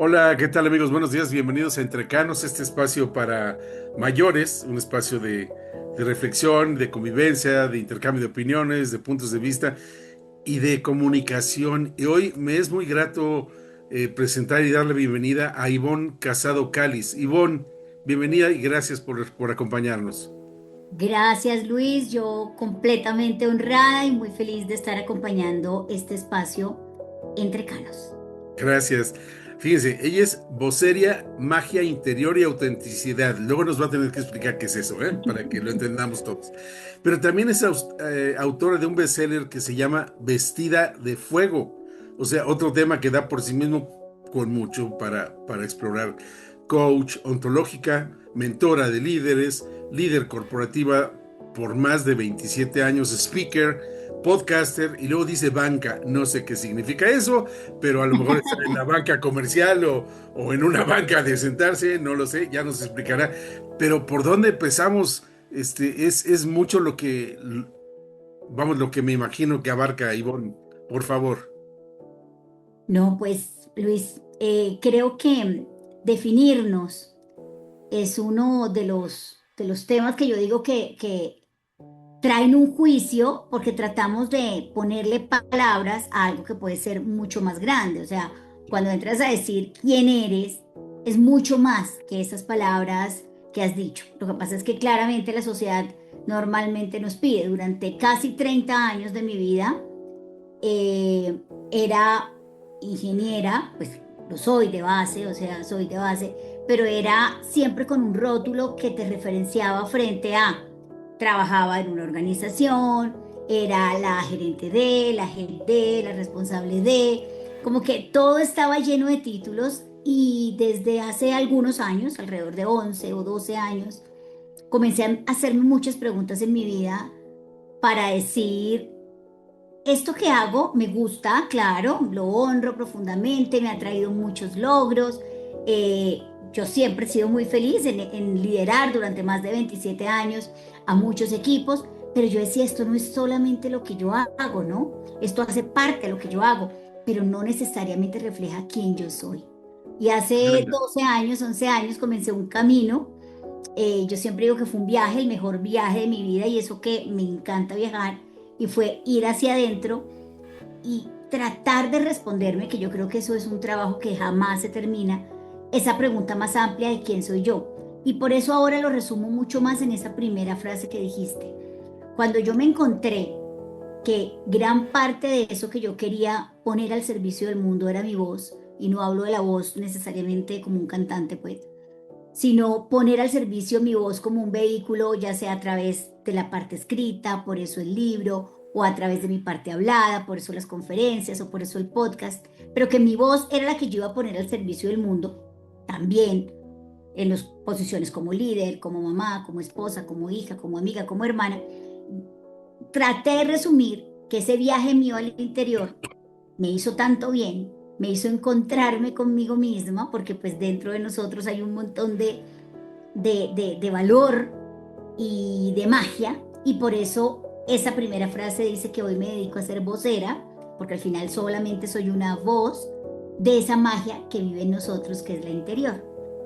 Hola, ¿qué tal amigos? Buenos días, bienvenidos a Entrecanos, este espacio para mayores, un espacio de reflexión, de convivencia, de intercambio de opiniones, de puntos de vista y de comunicación. Y hoy me es muy grato presentar y darle bienvenida a Ivonne Casado Cáliz. Ivonne, bienvenida y gracias por acompañarnos. Gracias, Luis. Yo completamente honrada y muy feliz de estar acompañando este espacio entre canos. Gracias. Fíjense, ella es voceria, magia interior y autenticidad. Luego nos va a tener que explicar qué es eso, ¿eh? Para que lo entendamos todos. Pero también es autora de un bestseller que se llama Vestida de Fuego. O sea, otro tema que da por sí mismo con mucho para explorar. Coach ontológica, mentora de líderes, líder corporativa por más de 27 años, speaker, podcaster y luego dice banca. No sé qué significa eso, pero a lo mejor está en la banca comercial o en una banca de sentarse, no lo sé, ya nos explicará. Pero ¿por dónde empezamos? Es mucho vamos, lo que me imagino que abarca Ivonne, por favor. No, pues, Luis, creo que definirnos es uno de los temas que yo digo que traen un juicio porque tratamos de ponerle palabras a algo que puede ser mucho más grande. O sea, cuando entras a decir quién eres, es mucho más que esas palabras que has dicho. Lo que pasa es que claramente la sociedad normalmente nos pide. Durante casi 30 años de mi vida, era ingeniera, pues lo soy de base, o sea, soy de base, pero era siempre con un rótulo que te referenciaba frente a, trabajaba en una organización, era la gerente de, la jefe de, la responsable de, como que todo estaba lleno de títulos y desde hace algunos años, alrededor de 11 o 12 años, comencé a hacerme muchas preguntas en mi vida para decir, esto que hago me gusta, claro, lo honro profundamente, me ha traído muchos logros. eh, yo siempre he sido muy feliz en liderar durante más de 27 años a muchos equipos, pero yo decía, esto no es solamente lo que yo hago, ¿no? Esto hace parte de lo que yo hago, pero no necesariamente refleja quién yo soy. Y hace Venga. 12 años, 11 años comencé un camino. Yo siempre digo que fue un viaje, el mejor viaje de mi vida y eso que me encanta viajar y fue ir hacia adentro y tratar de responderme, que yo creo que eso es un trabajo que jamás se termina, esa pregunta más amplia de quién soy yo. Y por eso ahora lo resumo mucho más en esa primera frase que dijiste. Cuando yo me encontré que gran parte de eso que yo quería poner al servicio del mundo era mi voz, y no hablo de la voz necesariamente como un cantante, pues, sino poner al servicio mi voz como un vehículo, ya sea a través de la parte escrita, por eso el libro, o a través de mi parte hablada, por eso las conferencias, o por eso el podcast, pero que mi voz era la que yo iba a poner al servicio del mundo, también en las posiciones como líder, como mamá, como esposa, como hija, como amiga, como hermana. Traté de resumir que ese viaje mío al interior me hizo tanto bien, me hizo encontrarme conmigo misma, porque pues dentro de nosotros hay un montón de valor y de magia, y por eso esa primera frase dice que hoy me dedico a ser vocera, porque al final solamente soy una voz de esa magia que vive en nosotros, que es la interior,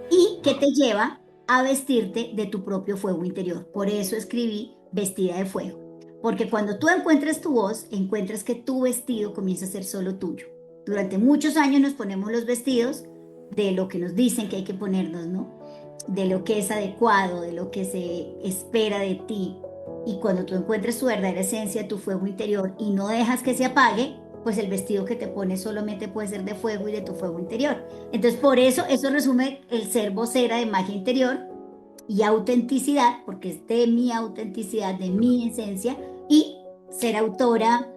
y que te lleva a vestirte de tu propio fuego interior. Por eso escribí Vestida de Fuego, porque cuando tú encuentras tu voz, encuentras que tu vestido comienza a ser solo tuyo. Durante muchos años nos ponemos los vestidos de lo que nos dicen que hay que ponernos, ¿no? De lo que es adecuado, de lo que se espera de ti. Y cuando tú encuentres tu verdadera esencia, tu fuego interior y no dejas que se apague, pues el vestido que te pones solamente puede ser de fuego y de tu fuego interior. Entonces, por eso, eso resume el ser vocera de magia interior y autenticidad, porque es de mi autenticidad, de mi esencia, y ser autora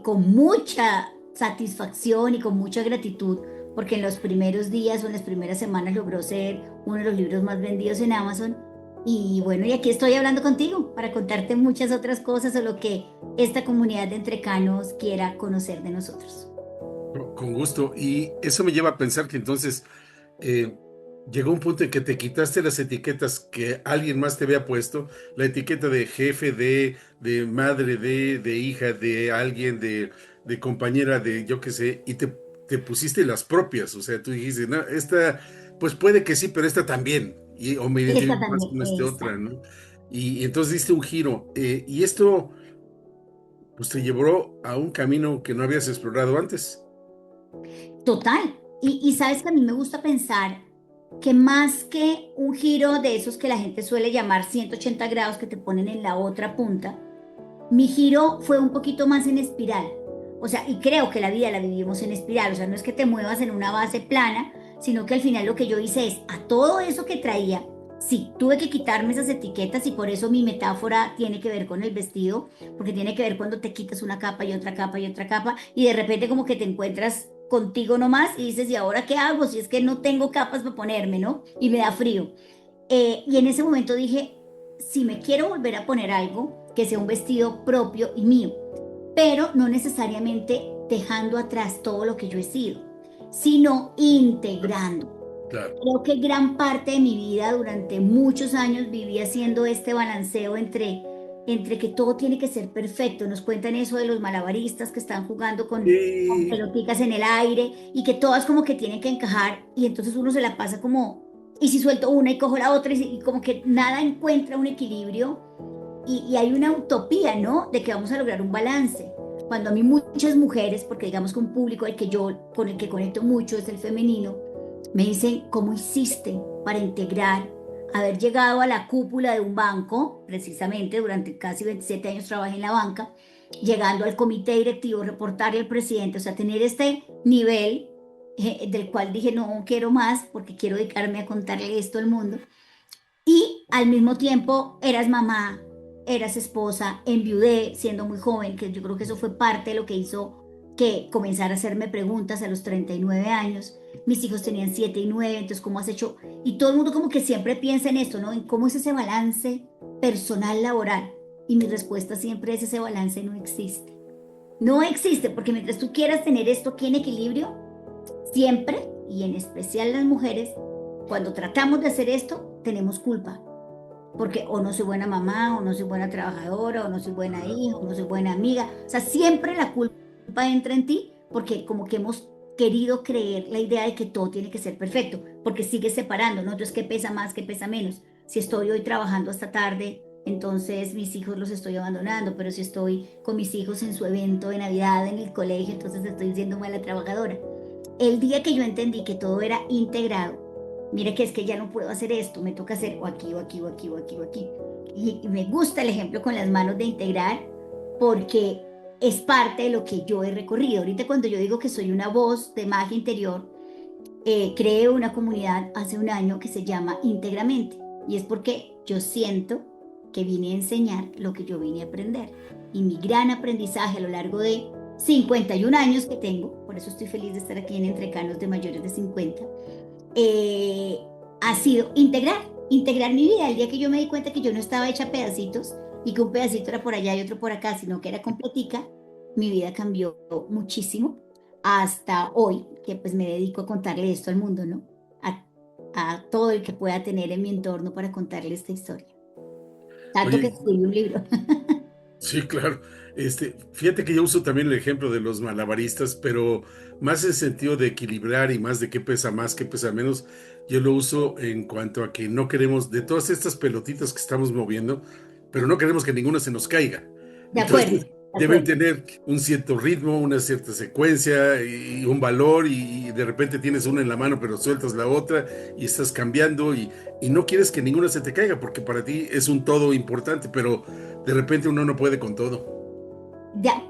con mucha satisfacción y con mucha gratitud, porque en los primeros días o en las primeras semanas logró ser uno de los libros más vendidos en Amazon. Y bueno, y aquí estoy hablando contigo para contarte muchas otras cosas o lo que esta comunidad de entrecanos quiera conocer de nosotros. Con gusto. Y eso me lleva a pensar que entonces eh, llegó un punto en que te quitaste las etiquetas que alguien más te había puesto, la etiqueta de jefe de madre de hija de alguien, de compañera de yo qué sé, y te te pusiste las propias, o sea, tú dijiste, no, esta, pues puede que sí, pero esta también, o me Esta identifico más también, con esta otra, esta. ¿no? Y entonces diste un giro, y esto, pues te llevó a un camino que no habías explorado antes. Total. Y sabes que a mí me gusta pensar que más que un giro de esos que la gente suele llamar 180 grados que te ponen en la otra punta, mi giro fue un poquito más en espiral. O sea, y creo que la vida la vivimos en espiral. O sea, no es que te muevas en una base plana, sino que al final lo que yo hice es a todo eso que traía. Sí, tuve que quitarme esas etiquetas y por eso mi metáfora tiene que ver con el vestido, porque tiene que ver cuando te quitas una capa y otra capa y otra capa y de repente como que te encuentras contigo nomás y dices, ¿y ahora qué hago? Si es que no tengo capas para ponerme, ¿no? Y me da frío. Y en ese momento dije, si me quiero volver a poner algo, que sea un vestido propio y mío, pero no necesariamente dejando atrás todo lo que yo he sido, sino integrando. Claro. Creo que gran parte de mi vida durante muchos años viví haciendo este balanceo entre que todo tiene que ser perfecto. Nos cuentan eso de los malabaristas que están jugando con Y pelotitas en el aire y que todas como que tienen que encajar y entonces uno se la pasa como, y si suelto una y cojo la otra y como que nada encuentra un equilibrio y hay una utopía, ¿no? De que vamos a lograr un balance. Cuando a mí muchas mujeres, porque digamos que un público con el que conecto mucho es el femenino, me dicen, ¿cómo hiciste para integrar, haber llegado a la cúpula de un banco, precisamente durante casi 27 años trabajé en la banca, llegando al comité directivo, reportarle al presidente, o sea, tener este nivel del cual dije, no quiero más porque quiero dedicarme a contarle esto al mundo? Y al mismo tiempo eras mamá, eras esposa, enviudé siendo muy joven, que yo creo que eso fue parte de lo que hizo que comenzara a hacerme preguntas a los 39 años. Mis hijos tenían 7 y 9, entonces ¿cómo has hecho? Y todo el mundo como que siempre piensa en esto, ¿no? En cómo es ese balance personal laboral. Y mi respuesta siempre es ese balance no existe. No existe, porque mientras tú quieras tener esto aquí en equilibrio, siempre, y en especial las mujeres, cuando tratamos de hacer esto, tenemos culpa porque o no soy buena mamá, o no soy buena trabajadora, o no soy buena ajá. hija, o no soy buena amiga. O sea, siempre la culpa entra en ti porque como que hemos querido creer la idea de que todo tiene que ser perfecto, porque sigue separando, ¿no? Entonces, ¿qué pesa más, qué pesa menos? Si estoy hoy trabajando hasta tarde, entonces mis hijos los estoy abandonando, pero si estoy con mis hijos en su evento de Navidad en el colegio, entonces estoy siendo mala trabajadora. El día que yo entendí que todo era integrado, mire que es que ya no puedo hacer esto, me toca hacer o aquí, o aquí, o aquí, o aquí, o aquí. Y me gusta el ejemplo con las manos de integrar porque es parte de lo que yo he recorrido. Ahorita cuando yo digo que soy una voz de magia interior, creé una comunidad hace un año que se llama Íntegramente. Y es porque yo siento que vine a enseñar lo que yo vine a aprender. Y mi gran aprendizaje a lo largo de 51 años que tengo, por eso estoy feliz de estar aquí en Entrecanos de mayores de 50, eh, ha sido integrar mi vida. El día que yo me di cuenta que yo no estaba hecha a pedacitos y que un pedacito era por allá y otro por acá, sino que era completica, mi vida cambió muchísimo hasta hoy, que pues me dedico a contarle esto al mundo, ¿no? A todo el que pueda tener en mi entorno para contarle esta historia. Tanto que Oye, escribí un libro. sí, claro. Fíjate que yo uso también el ejemplo de los malabaristas, pero más en sentido de equilibrar y más de qué pesa más, qué pesa menos. Yo lo uso en cuanto a que no queremos, de todas estas pelotitas que estamos moviendo, pero no queremos que ninguna se nos caiga. De acuerdo, Entonces, de deben acuerdo. tener un cierto ritmo, una cierta secuencia y un valor, y de repente tienes una en la mano, pero sueltas la otra y estás cambiando y no quieres que ninguna se te caiga, porque para ti es un todo importante, pero de repente uno no puede con todo.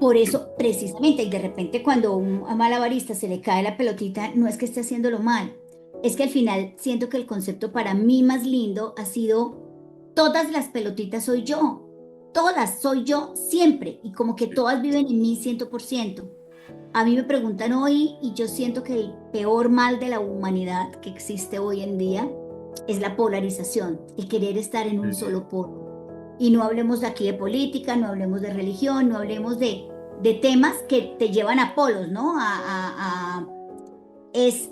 Por eso, precisamente, y de repente cuando a un malabarista se le cae la pelotita, no es que esté haciéndolo mal, es que al final siento que el concepto para mí más lindo ha sido, todas las pelotitas soy yo, todas soy yo siempre, y como que todas viven en mí 100%. A mí me preguntan hoy, y yo siento que el peor mal de la humanidad que existe hoy en día es la polarización, el querer estar en un Sí. solo polo. Y no hablemos de aquí de política, no hablemos de religión, no hablemos de temas que te llevan a polos, ¿no?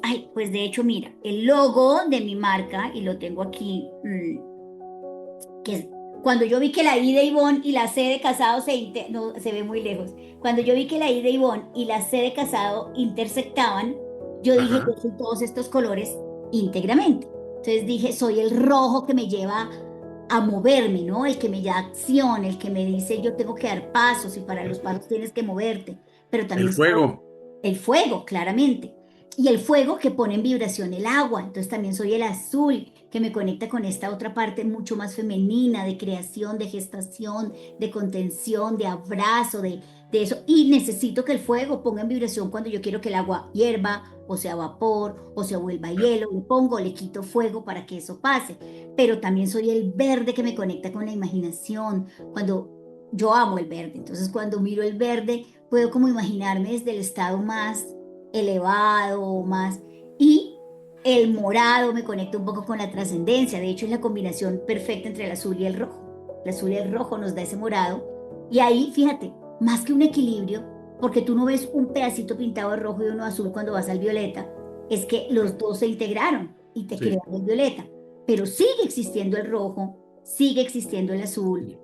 Ay, pues de hecho, mira, el logo de mi marca, y lo tengo aquí, que es cuando yo vi que la I de Ivonne y la C de Casado no, se ve muy lejos. Cuando yo vi que la I de Ivonne y la C de Casado intersectaban, yo dije, Ajá. yo soy todos estos colores íntegramente. Entonces dije, soy el rojo que me lleva a moverme, ¿no? El que me da acción, el que me dice, yo tengo que dar pasos y para los pasos tienes que moverte. Pero El también soy fuego. el fuego, claramente. Y el fuego que pone en vibración el agua. Entonces también soy el azul, que me conecta con esta otra parte mucho más femenina, de creación, de gestación, de contención, de abrazo, de eso. Y necesito que el fuego ponga en vibración cuando yo quiero que el agua hierva, o sea vapor, o se vuelva hielo. Le pongo, le quito fuego para que eso pase. Pero también soy el verde que me conecta con la imaginación. Cuando yo amo el verde, entonces cuando miro el verde puedo como imaginarme desde el estado más elevado, más... Y el morado me conecta un poco con la trascendencia, de hecho es la combinación perfecta entre el azul y el rojo. El azul y el rojo nos da ese morado. Y ahí, fíjate, más que un equilibrio, porque tú no ves un pedacito pintado de rojo y uno azul cuando vas al violeta, es que los dos se integraron y te Sí. crearon el violeta. Pero sigue existiendo el rojo, sigue existiendo el azul,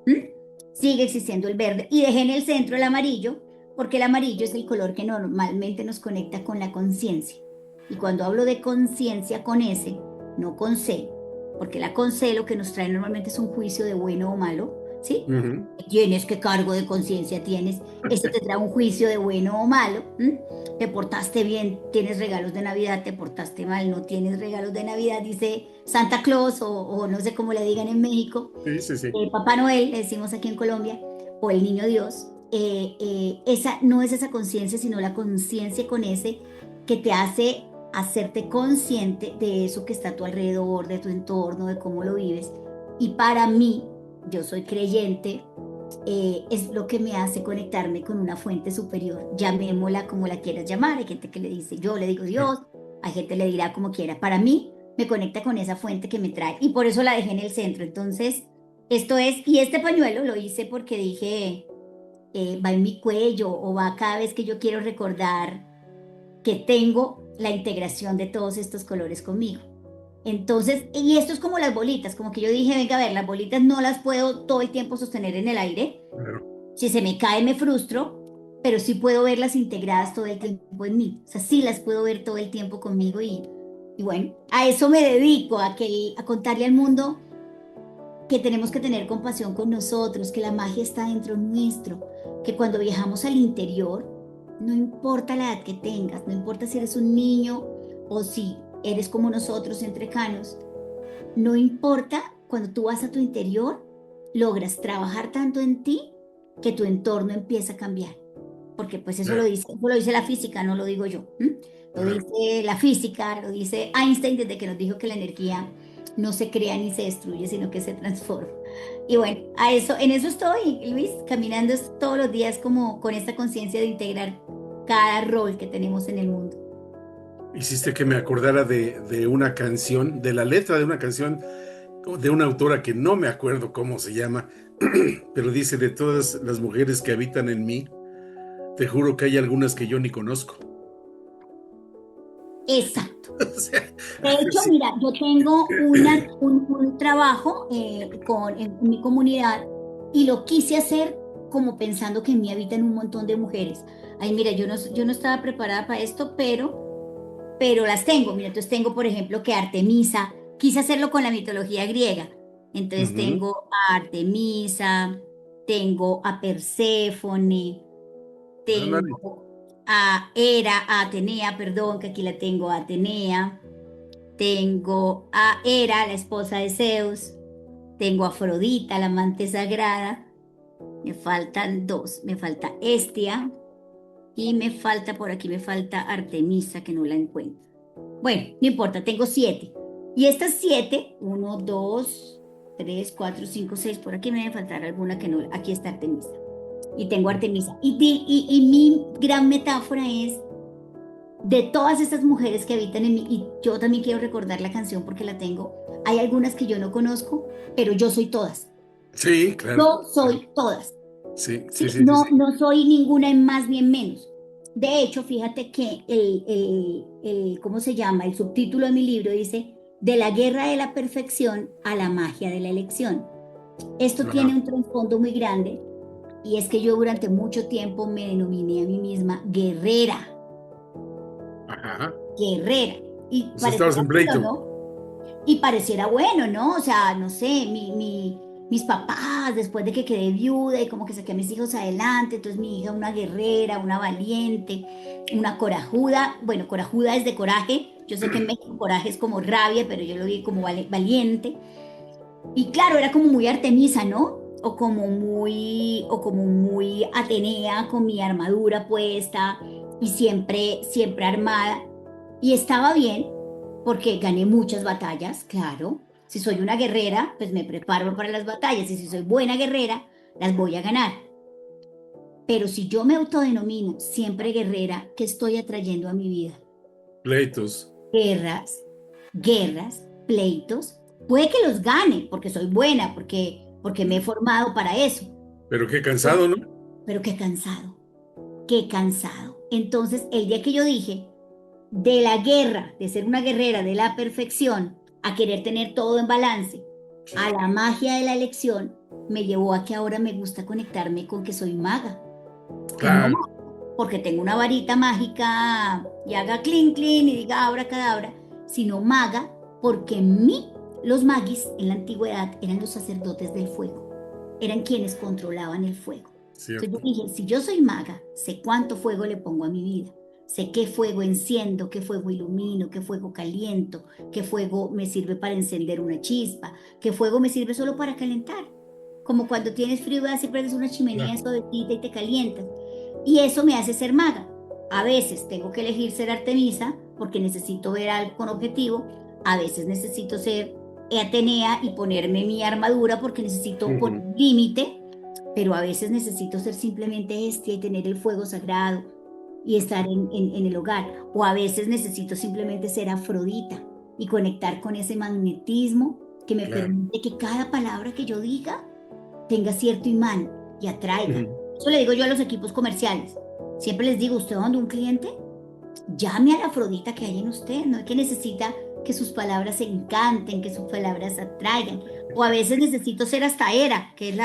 sigue existiendo el verde. Y dejé en el centro el amarillo, porque el amarillo es el color que normalmente nos conecta con la conciencia. Y cuando hablo de conciencia con S, no con C, porque la con C lo que nos trae normalmente es un juicio de bueno o malo, ¿sí? Ujú. ¿Qué tienes? ¿Qué cargo de conciencia tienes? Esto te trae un juicio de bueno o malo. ¿M? Te portaste bien, tienes regalos de Navidad, te portaste mal, no tienes regalos de Navidad, dice Santa Claus o no sé cómo le digan en México, Sí, sí, sí. Papá Noel, le decimos aquí en Colombia, o el Niño Dios. Esa no es esa conciencia, sino la conciencia con ese que te hace hacerte consciente de eso que está a tu alrededor, de tu entorno, de cómo lo vives. Y para mí, yo soy creyente, es lo que me hace conectarme con una fuente superior, llamémosla como la quieras llamar. Hay gente que le dice, yo le digo Dios, hay gente que le dirá como quiera. Para mí, me conecta con esa fuente que me trae y por eso la dejé en el centro. Entonces, esto es, y este pañuelo lo hice porque dije, va en mi cuello o va cada vez que yo quiero recordar que tengo la integración de todos estos colores conmigo. Entonces, y esto es como las bolitas, como que yo dije, venga a ver, las bolitas no las puedo todo el tiempo sostener en el aire. Claro. Si se me cae, me frustro, pero sí puedo verlas integradas todo el tiempo en mí. O sea, sí las puedo ver todo el tiempo conmigo y bueno, a eso me dedico, a contarle al mundo que tenemos que tener compasión con nosotros, que la magia está dentro nuestro, que cuando viajamos al interior, no importa la edad que tengas, no importa si eres un niño o si eres como nosotros, entrecanos, no importa, cuando tú vas a tu interior, logras trabajar tanto en ti que tu entorno empieza a cambiar. Porque pues Claro. eso lo dice la física, no lo digo yo. Lo Claro. dice la física, lo dice Einstein desde que nos dijo que la energía no se crea ni se destruye, sino que se transforma. Y bueno, en eso estoy, Luis, caminando todos los días como con esta conciencia de integrar cada rol que tenemos en el mundo. Hiciste que me acordara de una canción, de la letra de una canción de una autora que no me acuerdo cómo se llama, pero dice, de todas las mujeres que habitan en mí, te juro que hay algunas que yo ni conozco. Exacto. O sea, De hecho, sí. mira, yo tengo un trabajo en mi comunidad y lo quise hacer como pensando que en mí habitan un montón de mujeres. Ay, mira, yo no estaba preparada para esto, pero las tengo. Mira, entonces tengo, por ejemplo, que Artemisa, quise hacerlo con la mitología griega. Entonces Ujú. tengo a Artemisa, tengo a Perséfone, Ándale. tengo a Hera, a Atenea, perdón, que aquí la tengo, a Atenea. Tengo a Hera, la esposa de Zeus. Tengo a Afrodita, la amante sagrada. Me faltan dos. Me falta Hestia y me falta por aquí, me falta Artemisa, que no la encuentro. Bueno, no importa, tengo siete. Y estas siete, uno, dos, tres, cuatro, cinco, seis, por aquí me debe faltar alguna que no. Aquí está Artemisa. Y tengo Artemisa. Y mi gran metáfora es de todas estas mujeres que habitan en mí, y yo también quiero recordar la canción porque la tengo, hay algunas que yo no conozco, pero yo soy todas. Sí, claro, Yo claro. soy todas. Sí, sí, Sí, sí, sí, no, sí. no soy ninguna en más ni en menos. De hecho, fíjate que ¿cómo se llama? El subtítulo de mi libro dice, de la guerra de la perfección a la magia de la elección. Esto tiene Ajá, un trasfondo muy grande y es que yo durante mucho tiempo me denominé a mí misma guerrera, ajá. guerrera. Y O sea, estabas pareciera en bueno, pleito. ¿no? Y pareciera bueno, ¿no? O sea, no sé, mis papás, después de que quedé viuda y como que saqué a mis hijos adelante, entonces mi hija una guerrera, una valiente, una corajuda. Bueno, corajuda es de coraje. Yo sé que en México coraje es como rabia, pero yo lo vi como valiente. Y claro, era como muy Artemisa, ¿no? O como muy Atenea con mi armadura puesta y siempre armada. Y estaba bien porque gané muchas batallas, claro. Si soy una guerrera, pues me preparo para las batallas y si soy buena guerrera, las voy a ganar. Pero si yo me autodenomino siempre guerrera, ¿qué estoy atrayendo a mi vida? Pleitos. Guerras, guerras, pleitos. Puede que los gane porque soy buena, porque me he formado para eso. Pero qué cansado, ¿no? Pero qué cansado, qué cansado. Entonces, el día que yo dije, de la guerra, de ser una guerrera de la perfección, a querer tener todo en balance, a la magia de la elección, me llevó a que ahora me gusta conectarme con que soy maga. Y no Claro. porque tengo una varita mágica y haga clean clean y diga cadabra, sino maga porque los magis en la antigüedad eran los sacerdotes del fuego, eran quienes controlaban el fuego. Entonces yo Cierto. dije, si yo soy maga, sé cuánto fuego le pongo a mi vida, sé qué fuego enciendo, qué fuego ilumino, qué fuego caliento, qué fuego me sirve para encender una chispa, qué fuego me sirve solo para calentar. Como cuando tienes frío, vas y prendes una chimenea Claro. suavecita y te calientas. Y eso me hace ser maga. A veces tengo que elegir ser Artemisa porque necesito ver algo con objetivo. A veces necesito ser Atenea y ponerme mi armadura porque necesito poner Ujú. un límite. Pero a veces necesito ser simplemente Hestia y tener el fuego sagrado y estar en el hogar. O a veces necesito simplemente ser Afrodita y conectar con ese magnetismo que me Claro. permite que cada palabra que yo diga tenga cierto imán y atraiga. Ujú. Eso le digo yo a los equipos comerciales. Siempre les digo, usted va donde un cliente, llame a la Afrodita que hay en usted, no es que necesita que sus palabras se encanten, que sus palabras atraigan. O a veces necesito ser hasta Hera, que es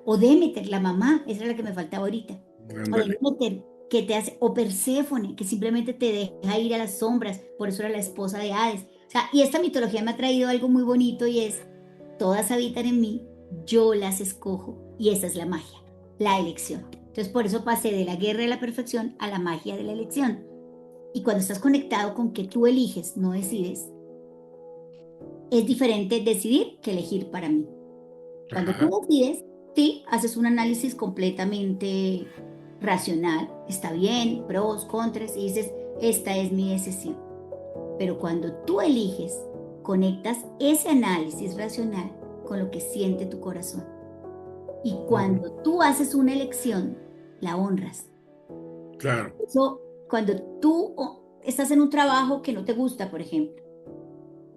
o Demeter, la mamá, esa es la que me faltaba ahorita. O Ándale. Demeter, que te hace, o Perséfone, que simplemente te deja ir a las sombras, por eso era la esposa de Hades. O sea, y esta mitología me ha traído algo muy bonito y es, todas habitan en mí, yo las escojo y esa es la magia, la elección. Entonces por eso pasé de la guerra de la perfección a la magia de la elección. Y cuando estás conectado con que tú eliges, no decides, es diferente decidir que elegir para mí. Cuando tú Ajá. decides, sí, haces un análisis completamente racional, está bien, pros, contras, y dices, esta es mi decisión. Pero cuando tú eliges, conectas ese análisis racional con lo que siente tu corazón. Y Ujú. cuando tú haces una elección, la honras. Claro. Eso, cuando tú estás en un trabajo que no te gusta, por ejemplo,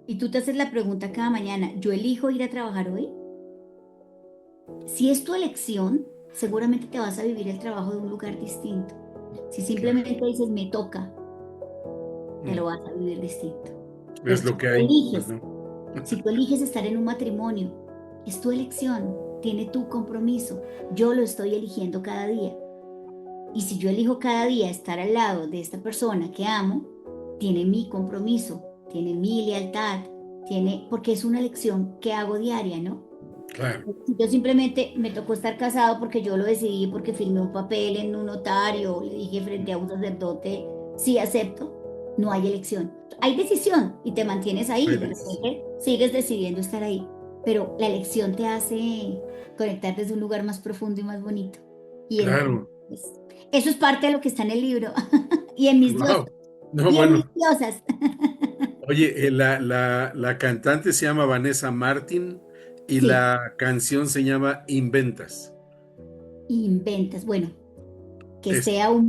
y tú te haces la pregunta cada mañana, ¿yo elijo ir a trabajar hoy? Si es tu elección, seguramente te vas a vivir el trabajo de un lugar distinto. Si Claro. simplemente dices, me toca, te lo Mm. vas a vivir distinto. Pero Es si lo tú que hay, pues eliges, no. si tú eliges estar en un matrimonio, es tu elección, tiene tu compromiso. Yo lo estoy eligiendo cada día. Y si yo elijo cada día estar al lado de esta persona que amo, tiene mi compromiso, tiene mi lealtad, porque es una elección que hago diaria, ¿no? Claro. Si yo simplemente me tocó estar casado porque yo lo decidí, porque firmé un papel en un notario, le dije frente a un sacerdote, sí acepto, no hay elección. Hay decisión y te mantienes ahí, Hay de decisión. repente sigues decidiendo estar ahí, pero la elección te hace conectar desde un lugar más profundo y más bonito. Y Claro. entonces, eso es parte de lo que está en el libro y en mis diosas. Wow. No, Y en mis bueno. diosas. Oye, la cantante se llama Vanessa Martin y Sí, la canción se llama Inventas. inventas. Bueno, Es, que sea un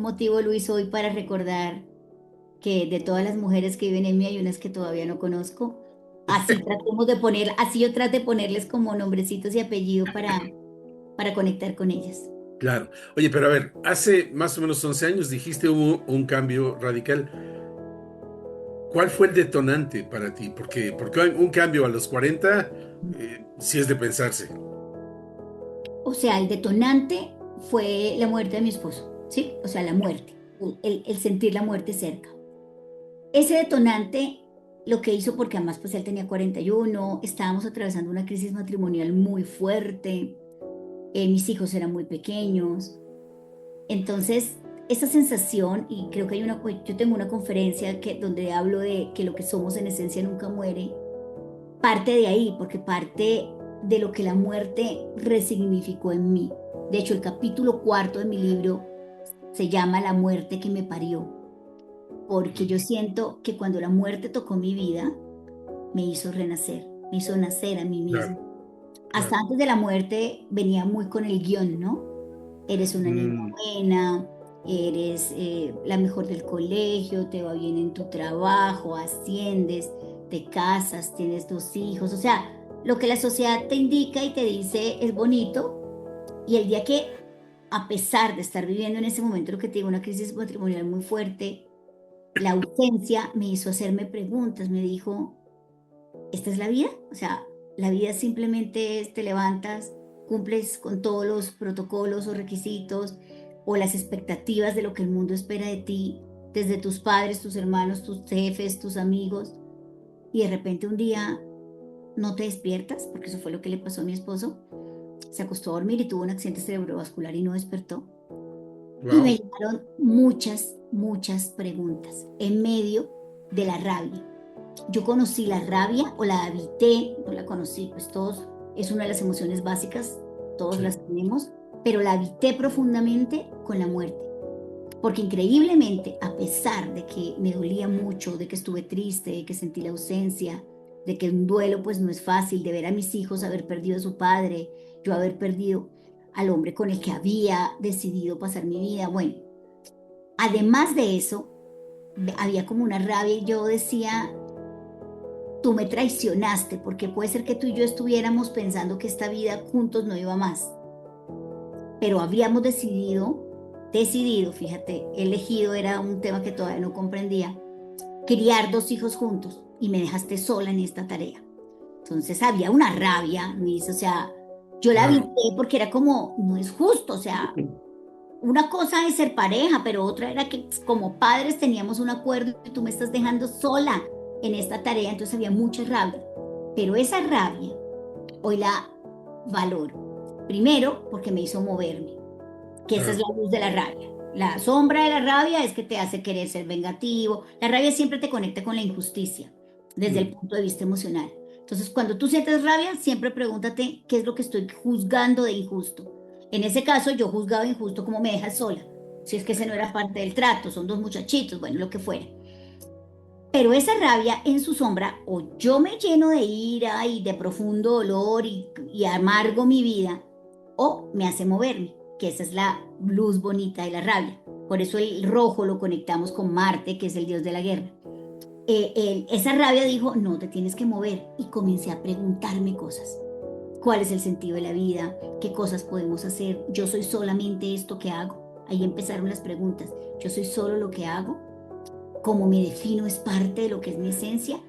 motivo, Luis, hoy para recordar que de todas las mujeres que viven en mí hay unas que todavía no conozco. Así yo trate de ponerles como nombrecitos y apellido para conectar con ellas. claro. Oye, pero a ver, hace más o menos 11 años dijiste hubo un cambio radical. ¿Cuál fue el detonante para ti? Porque un cambio a los 40 sí es de pensarse. O sea, el detonante fue la muerte de mi esposo, ¿sí? O sea, la muerte, el sentir la muerte cerca. Ese detonante lo que hizo, porque además pues él tenía 41, estábamos atravesando una crisis matrimonial muy fuerte, mis hijos eran muy pequeños, entonces esa sensación, y creo que yo tengo una conferencia donde hablo de que lo que somos en esencia nunca muere, parte de ahí, porque parte de lo que la muerte resignificó en mí. De hecho, el capítulo cuarto de mi libro se llama La muerte que me parió, porque yo siento que cuando la muerte tocó mi vida, me hizo renacer, me hizo nacer a mí mismo. Claro, Hasta claro. antes de la muerte venía muy con el guión, ¿no? Eres una niña Mm, buena, eres la mejor del colegio, te va bien en tu trabajo, asciendes, te casas, tienes 2 hijos, o sea, lo que la sociedad te indica y te dice es bonito, y el día que, a pesar de estar viviendo en ese momento, lo que te digo, una crisis matrimonial muy fuerte, la ausencia me hizo hacerme preguntas, me dijo, ¿esta es la vida? O sea, la vida simplemente es te levantas, cumples con todos los protocolos o requisitos o las expectativas de lo que el mundo espera de ti, desde tus padres, tus hermanos, tus jefes, tus amigos, y de repente un día no te despiertas, porque eso fue lo que le pasó a mi esposo. Se acostó a dormir y tuvo un accidente cerebrovascular y no despertó. Y me wow. llegaron muchas, muchas preguntas en medio de la rabia. Yo conocí la rabia o la habité, no la conocí, pues todos, es una de las emociones básicas, todos Sí. las tenemos, pero la habité profundamente con la muerte. Porque increíblemente, a pesar de que me dolía mucho, de que estuve triste, de que sentí la ausencia, de que un duelo pues no es fácil, de ver a mis hijos haber perdido a su padre, yo haber perdido al hombre con el que había decidido pasar mi vida, bueno, además de eso, había como una rabia y yo decía, tú me traicionaste, porque puede ser que tú y yo estuviéramos pensando que esta vida juntos no iba más, pero habríamos decidido, fíjate, elegido, era un tema que todavía no comprendía, criar 2 hijos juntos y me dejaste sola en esta tarea. Entonces había una rabia, Luis, o sea, yo la vi Claro. porque era como, no es justo, o sea, una cosa es ser pareja, pero otra era que como padres teníamos un acuerdo y tú me estás dejando sola en esta tarea, entonces había mucha rabia. Pero esa rabia hoy la valoro. Primero, porque me hizo moverme, que esa es Claro. la luz de la rabia. La sombra de la rabia es que te hace querer ser vengativo. La rabia siempre te conecta con la injusticia desde el Mm, punto de vista emocional. Entonces, cuando tú sientes rabia, siempre pregúntate qué es lo que estoy juzgando de injusto. En ese caso, yo juzgaba injusto como me dejas sola. Si es que ese no era parte del trato, son 2 muchachitos, bueno, lo que fuera. Pero esa rabia en su sombra, o yo me lleno de ira y de profundo dolor y amargo mi vida, o me hace moverme, que esa es la luz bonita de la rabia. Por eso el rojo lo conectamos con Marte, que es el dios de la guerra. Esa rabia dijo, no, te tienes que mover. Y comencé a preguntarme cosas. ¿Cuál es el sentido de la vida? ¿Qué cosas podemos hacer? ¿Yo soy solamente esto que hago? Ahí empezaron las preguntas. ¿Yo soy solo lo que hago? ¿Cómo me defino es parte de lo que es mi esencia?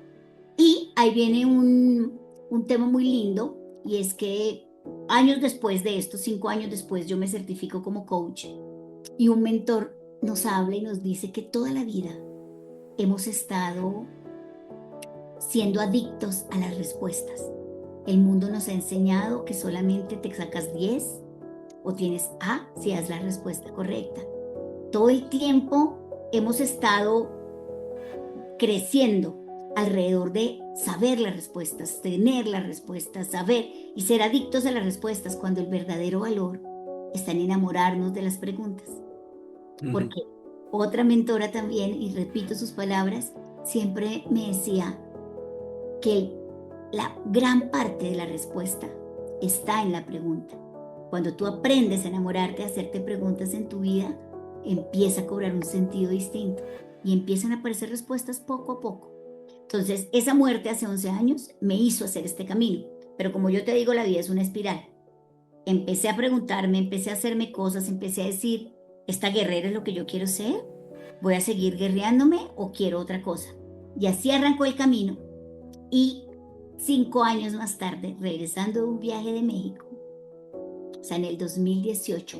Y ahí viene un tema muy lindo y es que años después de esto, 5 años después, yo me certifico como coach y un mentor nos habla y nos dice que toda la vida hemos estado siendo adictos a las respuestas. El mundo nos ha enseñado que solamente te sacas 10 o tienes A si das la respuesta correcta. Todo el tiempo hemos estado creciendo alrededor de saber las respuestas, tener las respuestas, saber y ser adictos a las respuestas cuando el verdadero valor está en enamorarnos de las preguntas. ujú. Porque otra mentora también, y repito sus palabras, siempre me decía que la gran parte de la respuesta está en la pregunta. Cuando tú aprendes a enamorarte, a hacerte preguntas en tu vida, empieza a cobrar un sentido distinto y empiezan a aparecer respuestas poco a poco. Entonces, esa muerte hace 11 años me hizo hacer este camino, pero como yo te digo, la vida es una espiral. Empecé a preguntarme, empecé a hacerme cosas, empecé a decir, ¿esta guerrera es lo que yo quiero ser? ¿Voy a seguir guerreándome o quiero otra cosa? Y así arrancó el camino. Y 5 años más tarde, regresando de un viaje de México, o sea, en el 2018,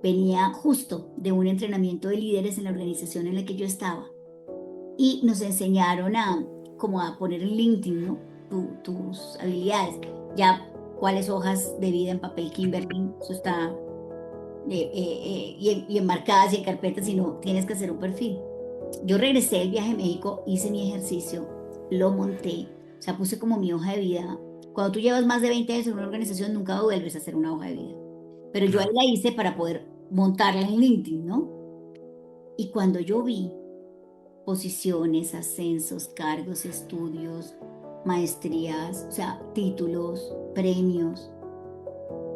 venía justo de un entrenamiento de líderes en la organización en la que yo estaba. Y nos enseñaron como a poner en LinkedIn, ¿no? Tus habilidades. Ya cuáles hojas de vida en papel Kimberly, eso está y enmarcadas y en carpetas, sino tienes que hacer un perfil. Yo regresé del viaje a México, hice mi ejercicio, lo monté, o sea, puse como mi hoja de vida. Cuando tú llevas más de 20 años en una organización, nunca vuelves a hacer una hoja de vida. Pero yo ahí Claro. la hice para poder montarla en LinkedIn, ¿no? Y cuando yo vi posiciones, ascensos, cargos, estudios, maestrías, o sea, títulos, premios,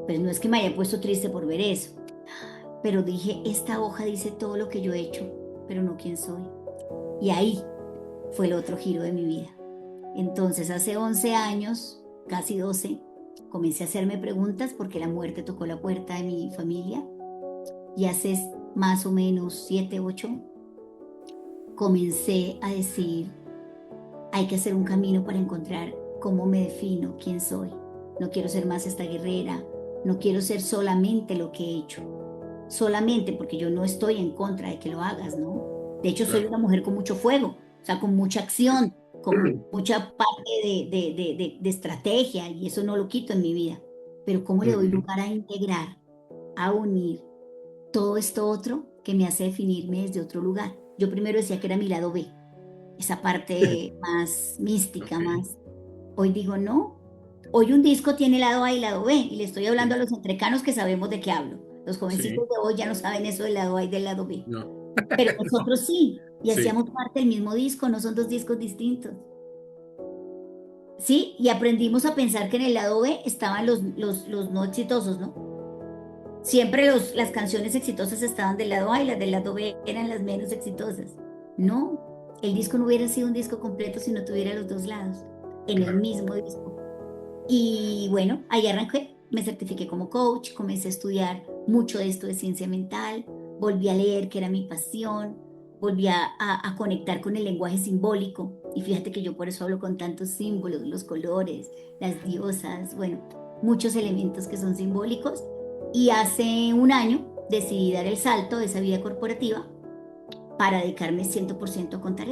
pues no es que me haya puesto triste por ver eso, pero dije, esta hoja dice todo lo que yo he hecho, pero no quién soy. Y ahí fue el otro giro de mi vida. Entonces, hace 11 años, casi 12, comencé a hacerme preguntas porque la muerte tocó la puerta de mi familia. Y hace más o menos 7, 8, comencé a decir, hay que hacer un camino para encontrar cómo me defino, quién soy. No quiero ser más esta guerrera, no quiero ser solamente lo que he hecho, solamente porque yo no estoy en contra de que lo hagas, ¿no? De hecho, soy Claro. una mujer con mucho fuego, o sea, con mucha acción, con mucha parte de estrategia, y eso no lo quito en mi vida. Pero ¿cómo le doy Ujú. lugar a integrar, a unir todo esto otro que me hace definirme desde otro lugar? Yo primero decía que era mi lado B, esa parte más mística, Ok. más. Hoy digo, no. Hoy un disco tiene lado A y lado B, y le estoy hablando a Sí. los entrecanos que sabemos de qué hablo. Los jovencitos Sí. de hoy ya no saben eso del lado A y del lado B. No. Pero No. nosotros sí, y Sí. hacíamos parte del mismo disco, no son dos discos distintos. Sí, y aprendimos a pensar que en el lado B estaban los no exitosos, ¿no? Siempre las canciones exitosas estaban del lado A y las del lado B eran las menos exitosas. No, el disco no hubiera sido un disco completo si no tuviera los dos lados en el Claro. mismo disco. Y bueno, ahí arranqué, me certifiqué como coach, comencé a estudiar mucho de esto de ciencia mental, volví a leer, que era mi pasión, volví a conectar con el lenguaje simbólico. Y fíjate que yo por eso hablo con tantos símbolos, los colores, las diosas, bueno, muchos elementos que son simbólicos. Y hace un año decidí dar el salto de esa vida corporativa para dedicarme 100% a contar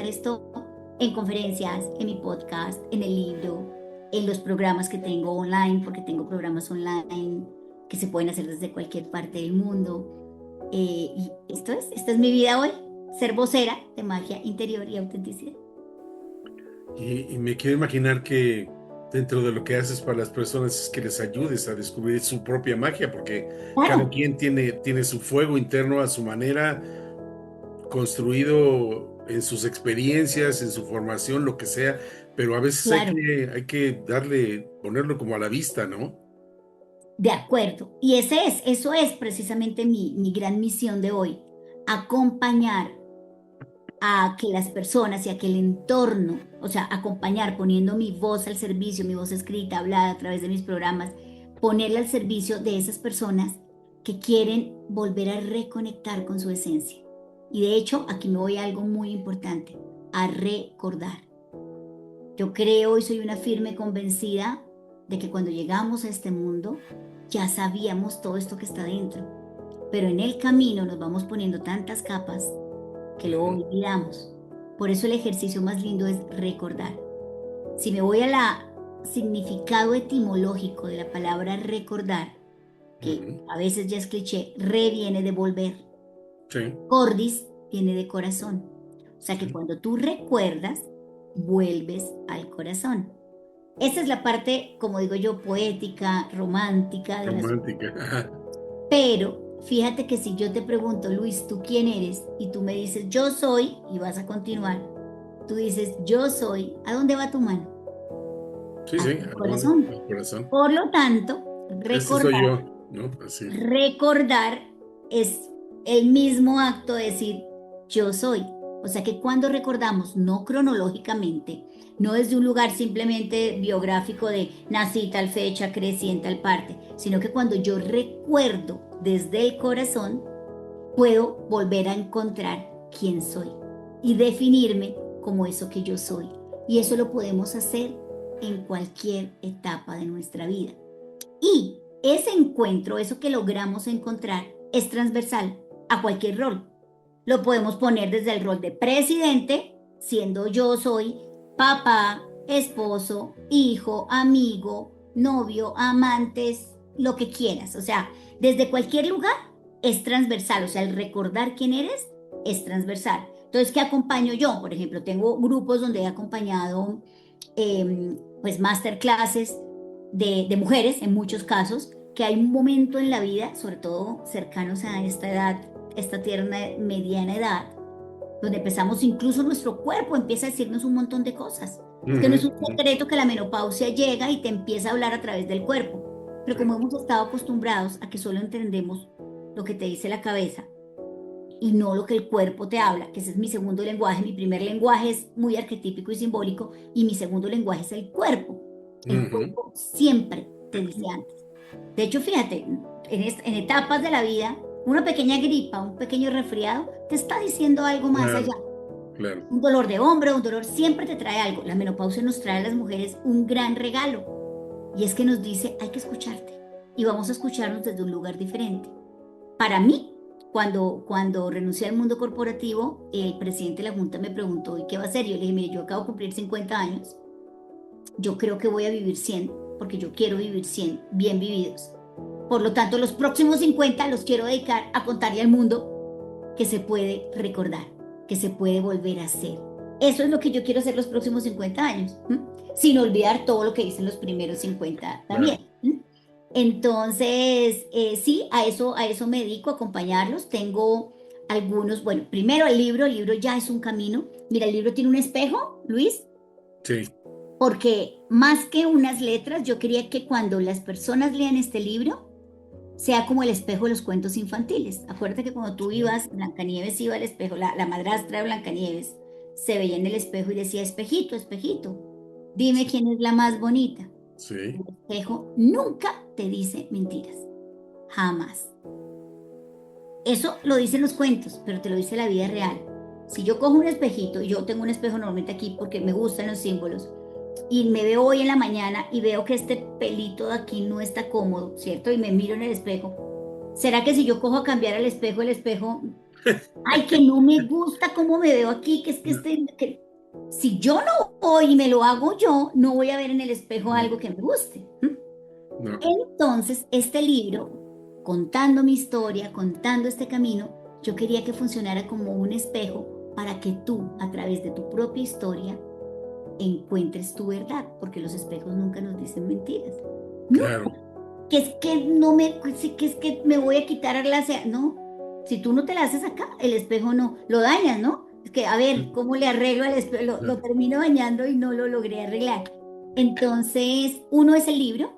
esto en conferencias, en mi podcast, en el libro, en los programas que tengo online, porque tengo programas online que se pueden hacer desde cualquier parte del mundo. Y esta es mi vida hoy, ser vocera de magia interior y autenticidad. Y me quiero imaginar que dentro de lo que haces para las personas es que les ayudes a descubrir su propia magia, porque cada Claro, quien tiene su fuego interno a su manera, construido en sus experiencias, en su formación, lo que sea, pero a veces claro, hay que darle, ponerlo como a la vista, ¿no? de acuerdo. Y eso es precisamente mi gran misión de hoy, acompañar a que las personas y a que el entorno, o sea, acompañar poniendo mi voz al servicio, mi voz escrita, hablada a través de mis programas, ponerla al servicio de esas personas que quieren volver a reconectar con su esencia. Y de hecho, aquí me voy a algo muy importante, a recordar. Yo creo y soy una firme convencida de que cuando llegamos a este mundo, ya sabíamos todo esto que está dentro, pero en el camino nos vamos poniendo tantas capas que lo Ujú, olvidamos. Por eso el ejercicio más lindo es recordar. Si me voy a la significado etimológico de la palabra recordar, que ujú. a veces ya es cliché, re viene de volver, Sí, cordis viene de corazón. O sea que sí, cuando tú recuerdas, vuelves al corazón. Esa es la parte, como digo yo, poética, romántica de las. romántica. Ajá. Pero fíjate que si yo te pregunto, Luis, ¿tú quién eres? Y tú me dices, yo soy, y vas a continuar. Tú dices, yo soy, ¿a dónde va tu mano? Sí, A sí, tu ¿a dónde? corazón. Al corazón. Por lo tanto, Ese soy recordar, yo, ¿no? Así. recordar es el mismo acto de decir, yo soy. O sea que cuando recordamos, no cronológicamente, no desde un lugar simplemente biográfico de nací tal fecha, crecí en tal parte, sino que cuando yo recuerdo desde el corazón, puedo volver a encontrar quién soy y definirme como eso que yo soy. Y eso lo podemos hacer en cualquier etapa de nuestra vida. Y ese encuentro, eso que logramos encontrar, es transversal a cualquier rol. Lo podemos poner desde el rol de presidente, siendo yo soy papá, esposo, hijo, amigo, novio, amantes, lo que quieras. O sea, desde cualquier lugar es transversal. O sea, el recordar quién eres es transversal. Entonces, ¿qué acompaño yo? Por ejemplo, tengo grupos donde he acompañado pues masterclasses de mujeres en muchos casos, que hay un momento en la vida, sobre todo cercanos a esta edad, esta tierna mediana edad, donde empezamos, incluso nuestro cuerpo empieza a decirnos un montón de cosas. Es que no es un secreto que la menopausia llega y te empieza a hablar a través del cuerpo, pero como hemos estado acostumbrados a que solo entendemos lo que te dice la cabeza y no lo que el cuerpo te habla, que ese es mi segundo lenguaje. Mi primer lenguaje es muy arquetípico y simbólico y mi segundo lenguaje es el cuerpo. El cuerpo siempre te dice antes. De hecho, fíjate, en etapas de la vida, una pequeña gripa, un pequeño resfriado, te está diciendo algo más allá. Claro. Un dolor de hombro, un dolor siempre te trae algo. La menopausia nos trae a las mujeres un gran regalo y es que nos dice, hay que escucharte y vamos a escucharnos desde un lugar diferente. Para mí, cuando renuncié al mundo corporativo, el presidente de la Junta me preguntó, ¿y qué va a hacer? Yo le dije, mire, yo acabo de cumplir 50 años, yo creo que voy a vivir 100, porque yo quiero vivir 100 bien vividos. Por lo tanto, los próximos 50 los quiero dedicar a contarle al mundo que se puede recordar, que se puede volver a hacer. Eso es lo que yo quiero hacer los próximos 50 años, sin olvidar todo lo que hice en los primeros 50 también. Entonces, sí, a eso me dedico, a acompañarlos. Tengo algunos, bueno, primero el libro ya es un camino. Mira, el libro tiene un espejo, Luis. Sí. Porque más que unas letras, yo quería que cuando las personas lean este libro, sea como el espejo de los cuentos infantiles. Acuérdate que cuando tú ibas, Blancanieves iba al espejo, la madrastra de Blancanieves se veía en el espejo y decía, espejito, espejito, dime quién es la más bonita. Sí. El espejo nunca te dice mentiras, jamás. Eso lo dicen los cuentos, pero te lo dice la vida real. Si yo cojo un espejito, y yo tengo un espejo normalmente aquí porque me gustan los símbolos, y me veo hoy en la mañana y veo que este pelito de aquí no está cómodo, ¿cierto? Y me miro en el espejo. ¿Será que si yo cojo a cambiar el espejo, ay, que no me gusta cómo me veo aquí, si yo no voy y me lo hago yo, no voy a ver en el espejo algo que me guste. No. Entonces, este libro, contando mi historia, contando este camino, yo quería que funcionara como un espejo para que tú, a través de tu propia historia, encuentres tu verdad, porque los espejos nunca nos dicen mentiras. Claro. Que es que me voy a quitar no, si tú no te la haces acá, el espejo no, lo dañas, ¿no? Es que, a ver, ¿cómo le arreglo el espejo? Lo termino dañando y no lo logré arreglar. Entonces, uno es el libro,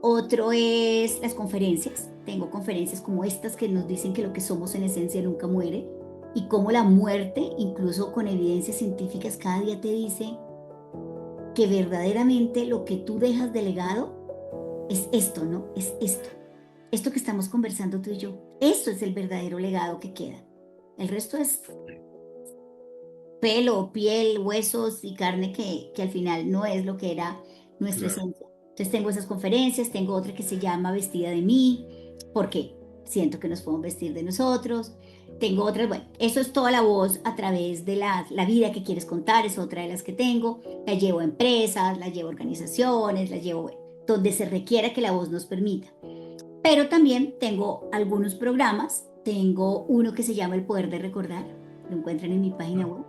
otro es las conferencias. Tengo conferencias como estas que nos dicen que lo que somos en esencia nunca muere y cómo la muerte, incluso con evidencias científicas, cada día te dice que verdaderamente lo que tú dejas de legado es esto, ¿no? Es esto. Esto que estamos conversando tú y yo. Eso es el verdadero legado que queda. El resto es pelo, piel, huesos y carne que al final no es lo que era nuestra esencia. Entonces tengo esas conferencias, tengo otra que se llama Vestida de mí, porque siento que nos podemos vestir de nosotros. Tengo otras, bueno, eso es toda la voz a través de la vida que quieres contar, es otra de las que tengo. La llevo a empresas, la llevo a organizaciones, la llevo, bueno, donde se requiera que la voz nos permita. Pero también tengo algunos programas, tengo uno que se llama El Poder de Recordar, lo encuentran en mi página web.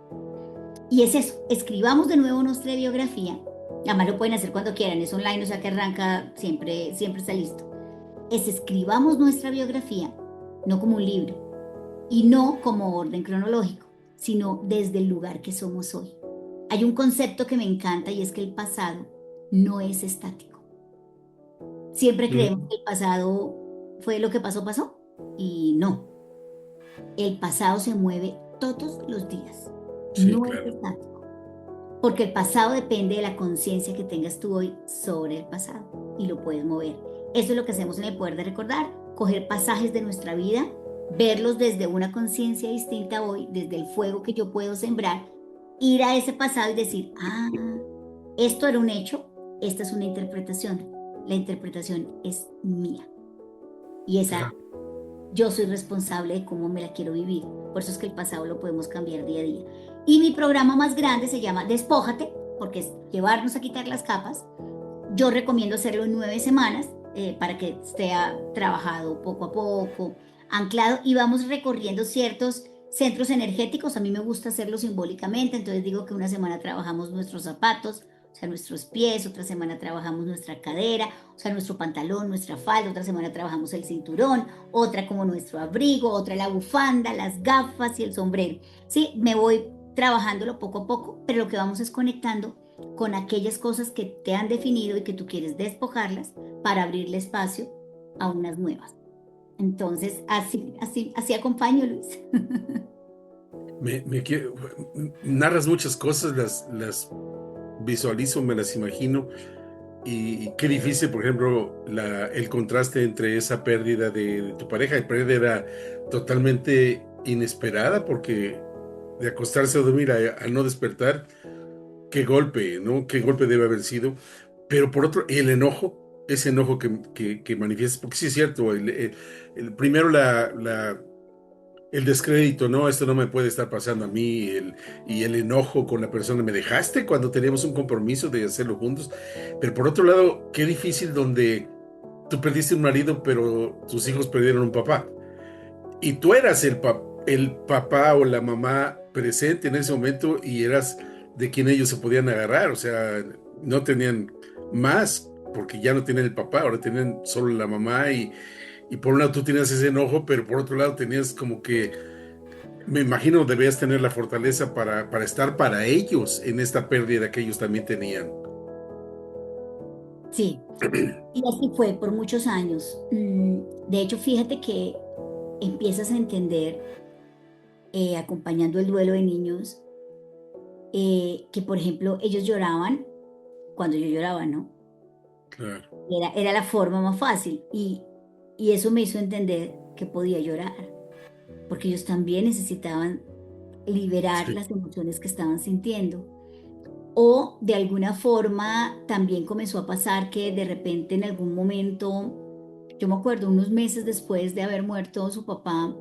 Y es eso, escribamos de nuevo nuestra biografía, además lo pueden hacer cuando quieran, es online, o sea que arranca, siempre está listo. Escribamos nuestra biografía, no como un libro, y no como orden cronológico, sino desde el lugar que somos hoy. Hay un concepto que me encanta y es que el pasado no es estático. Siempre creemos que el pasado fue lo que pasó, y no. El pasado se mueve todos los días, no es estático, porque el pasado depende de la conciencia que tengas tú hoy sobre el pasado y lo puedes mover. Eso es lo que hacemos en El Poder de Recordar, coger pasajes de nuestra vida, verlos desde una conciencia distinta hoy, desde el fuego que yo puedo sembrar ir a ese pasado y decir, ah, esto era un hecho, esta es una interpretación. La interpretación es mía. Y esa, Claro. yo soy responsable de cómo me la quiero vivir. Por eso es que el pasado lo podemos cambiar día a día. Y mi programa más grande se llama Despójate, porque es llevarnos a quitar las capas. Yo recomiendo hacerlo en 9 semanas para que esté trabajado poco a poco, anclado, y vamos recorriendo ciertos centros energéticos. A mí me gusta hacerlo simbólicamente, entonces digo que una semana trabajamos nuestros zapatos, o sea, nuestros pies, otra semana trabajamos nuestra cadera, o sea, nuestro pantalón, nuestra falda, otra semana trabajamos el cinturón, otra como nuestro abrigo, otra la bufanda, las gafas y el sombrero. Sí, me voy trabajándolo poco a poco, pero lo que vamos es conectando con aquellas cosas que te han definido y que tú quieres despojarlas para abrirle espacio a unas nuevas. Entonces, así acompaño, Luis. Narras muchas cosas, las visualizo, me las imagino. Y qué difícil, por ejemplo, el contraste entre esa pérdida de tu pareja, y pérdida totalmente inesperada, porque de acostarse a dormir a no despertar, qué golpe, ¿no? Qué golpe debe haber sido. Pero por otro, el enojo, ese enojo que manifiestas, porque sí es cierto, primero el descrédito, no, esto no me puede estar pasando a mí, y el enojo con la persona, me dejaste cuando teníamos un compromiso de hacerlo juntos. Pero por otro lado, qué difícil donde tú perdiste un marido, pero tus hijos perdieron un papá. Y tú eras el papá o la mamá presente en ese momento, y eras de quien ellos se podían agarrar. O sea, no tenían más, porque ya no tienen el papá, ahora tienen solo la mamá. Y por un lado tú tenías ese enojo, pero por otro lado tenías como que, me imagino, debías tener la fortaleza para estar para ellos en esta pérdida que ellos también tenían. Sí, y así fue por muchos años. De hecho, fíjate que empiezas a entender, acompañando el duelo de niños, que, por ejemplo, ellos lloraban cuando yo lloraba, ¿no? Claro, Era la forma más fácil y eso me hizo entender que podía llorar, porque ellos también necesitaban liberar sí, las emociones que estaban sintiendo. O de alguna forma también comenzó a pasar que de repente en algún momento, yo me acuerdo unos meses después de haber muerto su papá,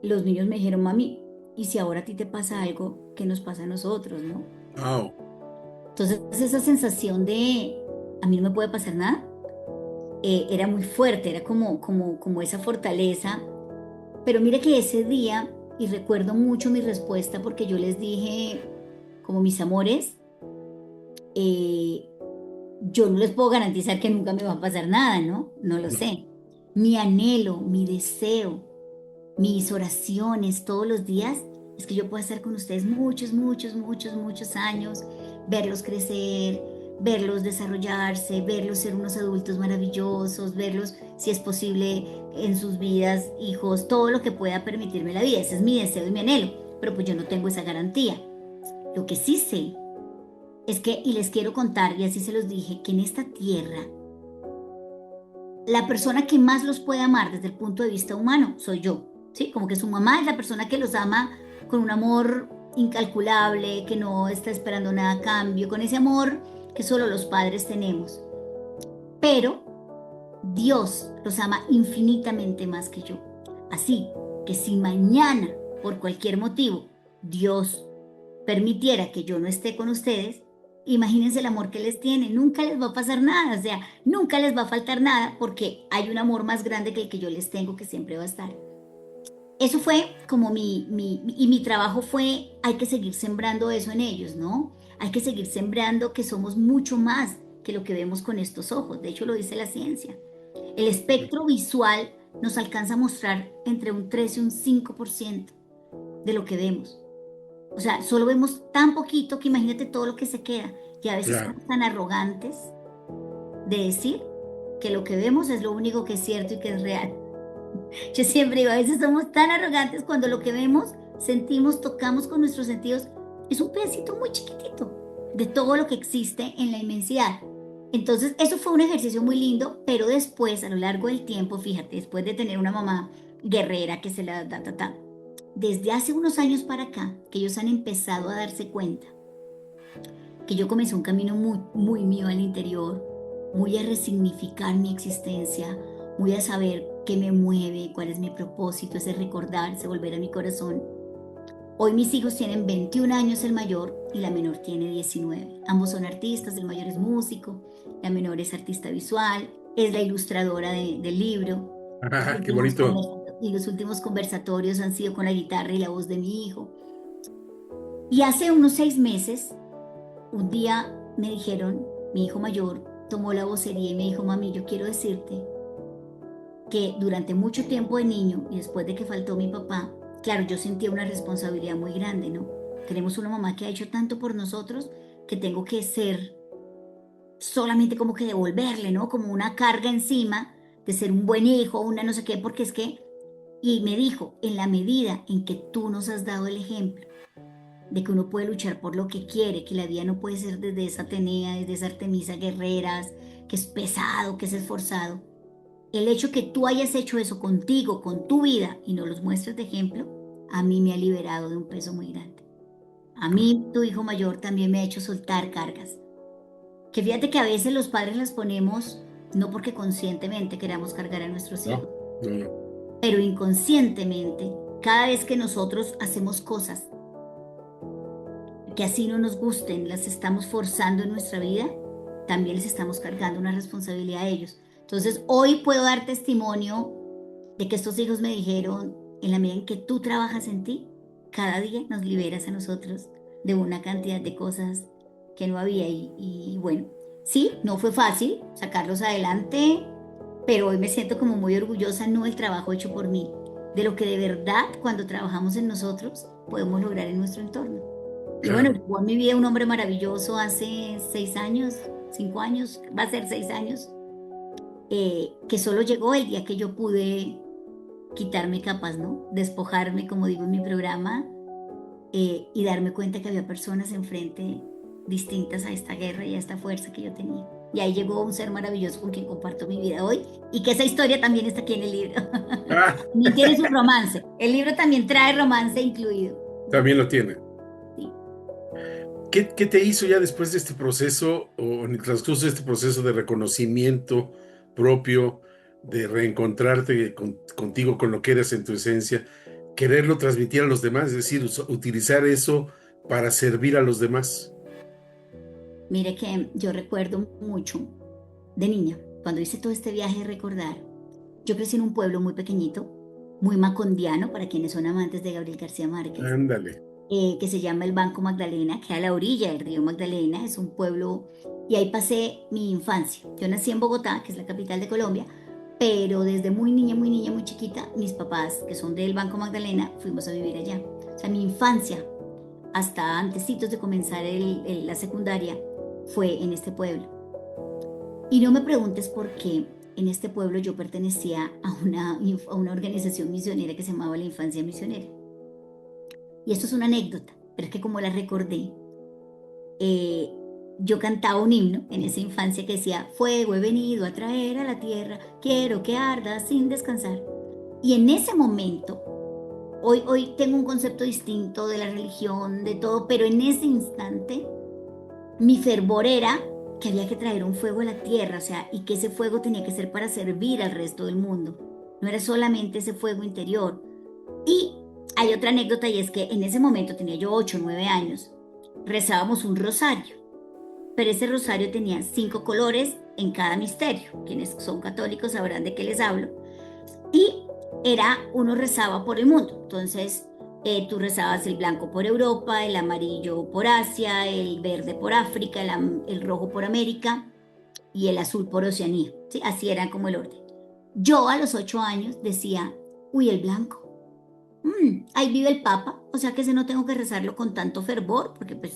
los niños me dijeron, mami, ¿y si ahora a ti te pasa algo, qué nos pasa a nosotros, no? wow, Entonces esa sensación de, a mí no me puede pasar nada, era muy fuerte, era como esa fortaleza. Pero mire que ese día, y recuerdo mucho mi respuesta porque yo les dije, como mis amores, eh, yo no les puedo garantizar que nunca me va a pasar nada, ¿no? No lo no, sé. Mi anhelo, mi deseo, mis oraciones todos los días es que yo pueda estar con ustedes muchos, muchos, muchos, muchos años, verlos crecer, verlos desarrollarse, verlos ser unos adultos maravillosos, verlos, si es posible, en sus vidas, hijos, todo lo que pueda permitirme la vida. Ese es mi deseo y mi anhelo, pero pues yo no tengo esa garantía. Lo que sí sé es que, y les quiero contar, y así se los dije, que en esta tierra, la persona que más los puede amar desde el punto de vista humano soy yo, ¿sí? Como que su mamá es la persona que los ama con un amor incalculable, que no está esperando nada a cambio, con ese amor que solo los padres tenemos. Pero Dios los ama infinitamente más que yo. Así que si mañana, por cualquier motivo, Dios permitiera que yo no esté con ustedes, imagínense el amor que les tiene, nunca les va a pasar nada, o sea, nunca les va a faltar nada porque hay un amor más grande que el que yo les tengo que siempre va a estar. Eso fue como y mi trabajo fue, hay que seguir sembrando eso en ellos, ¿no? Hay que seguir sembrando que somos mucho más que lo que vemos con estos ojos, de hecho lo dice la ciencia. El espectro visual nos alcanza a mostrar entre un 3 y un 5% de lo que vemos. O sea, solo vemos tan poquito que imagínate todo lo que se queda. Y a veces claro. somos tan arrogantes de decir que lo que vemos es lo único que es cierto y que es real. Yo siempre digo, a veces somos tan arrogantes cuando lo que vemos, sentimos, tocamos con nuestros sentidos, es un pedacito muy chiquitito de todo lo que existe en la inmensidad. Entonces, eso fue un ejercicio muy lindo, pero después, a lo largo del tiempo, fíjate, después de tener una mamá guerrera que se la da, desde hace unos años para acá, que ellos han empezado a darse cuenta que yo comencé un camino muy, muy mío al interior, muy a resignificar mi existencia, muy a saber qué me mueve, cuál es mi propósito, ese recordarse, volver a mi corazón. Hoy mis hijos tienen 21 años el mayor y la menor tiene 19. Ambos son artistas, el mayor es músico, la menor es artista visual, es la ilustradora del libro. Ah, qué bonito. Y los últimos conversatorios han sido con la guitarra y la voz de mi hijo. Y hace unos 6 meses, un día me dijeron, mi hijo mayor tomó la vocería y me dijo, mami, yo quiero decirte que durante mucho tiempo de niño y después de que faltó mi papá, claro, yo sentía una responsabilidad muy grande, ¿no? Tenemos una mamá que ha hecho tanto por nosotros que tengo que ser solamente como que devolverle, ¿no? Como una carga encima de ser un buen hijo, una no sé qué, porque es que, y me dijo, en la medida en que tú nos has dado el ejemplo de que uno puede luchar por lo que quiere, que la vida no puede ser desde esa Atenea, desde esa Artemisa Guerreras, que es pesado, que es esforzado. El hecho que tú hayas hecho eso contigo, con tu vida, y nos los muestres de ejemplo, a mí me ha liberado de un peso muy grande. A mí, tu hijo mayor, también me ha hecho soltar cargas. Que fíjate que a veces los padres las ponemos no porque conscientemente queramos cargar a nuestros No, hijos, no, no. pero inconscientemente, cada vez que nosotros hacemos cosas que así no nos gusten, las estamos forzando en nuestra vida, también les estamos cargando una responsabilidad a ellos. Entonces, hoy puedo dar testimonio de que estos hijos me dijeron, en la medida en que tú trabajas en ti, cada día nos liberas a nosotros de una cantidad de cosas que no había. Y bueno, sí, no fue fácil sacarlos adelante, pero hoy me siento como muy orgullosa, no del trabajo hecho por mí, de lo que de verdad cuando trabajamos en nosotros podemos lograr en nuestro entorno. Y bueno, Claro. llegó a mi vida un hombre maravilloso hace 6 años, 5 años, va a ser 6 años, que solo llegó el día que yo pude quitarme capas, ¿no? Despojarme, como digo en mi programa, y darme cuenta que había personas enfrente distintas a esta guerra y a esta fuerza que yo tenía. Y ahí llegó un ser maravilloso con quien comparto mi vida hoy y que esa historia también está aquí en el libro. Ah, También tiene su romance. El libro también trae romance incluido. también lo tiene. Sí. ¿Qué te hizo ya después de este proceso o en el transcurso de este proceso de reconocimiento propio, de reencontrarte contigo, con lo que eres en tu esencia, quererlo transmitir a los demás, es decir, utilizar eso para servir a los demás? Mire que yo recuerdo mucho de niña, cuando hice todo este viaje de recordar, yo crecí en un pueblo muy pequeñito, muy macondiano, para quienes son amantes de Gabriel García Márquez, Ándale. que se llama el Banco Magdalena, que a la orilla del río Magdalena, es un pueblo, y ahí pasé mi infancia. Yo nací en Bogotá, que es la capital de Colombia, pero desde muy niña, muy niña, muy chiquita, mis papás, que son del Banco Magdalena, fuimos a vivir allá. O sea, mi infancia, hasta antecitos de comenzar la secundaria, fue en este pueblo. Y no me preguntes por qué en este pueblo yo pertenecía a una organización misionera que se llamaba la Infancia Misionera. Y esto es una anécdota, pero es que como la recordé, eh, yo cantaba un himno en esa infancia que decía, fuego he venido a traer a la tierra, quiero que arda sin descansar. Y en ese momento, hoy tengo un concepto distinto de la religión, de todo, pero en ese instante mi fervor era que había que traer un fuego a la tierra, o sea, y que ese fuego tenía que ser para servir al resto del mundo. No era solamente ese fuego interior. Y hay otra anécdota y es que en ese momento tenía yo 8 o 9 años, rezábamos un rosario, pero ese rosario tenía 5 colores en cada misterio. Quienes son católicos sabrán de qué les hablo. Y uno rezaba por el mundo. Entonces, tú rezabas el blanco por Europa, el amarillo por Asia, el verde por África, el rojo por América y el azul por Oceanía. ¿Sí? Así era como el orden. Yo a los 8 años decía, uy, el blanco. Ahí vive el Papa, o sea que ese no tengo que rezarlo con tanto fervor, porque pues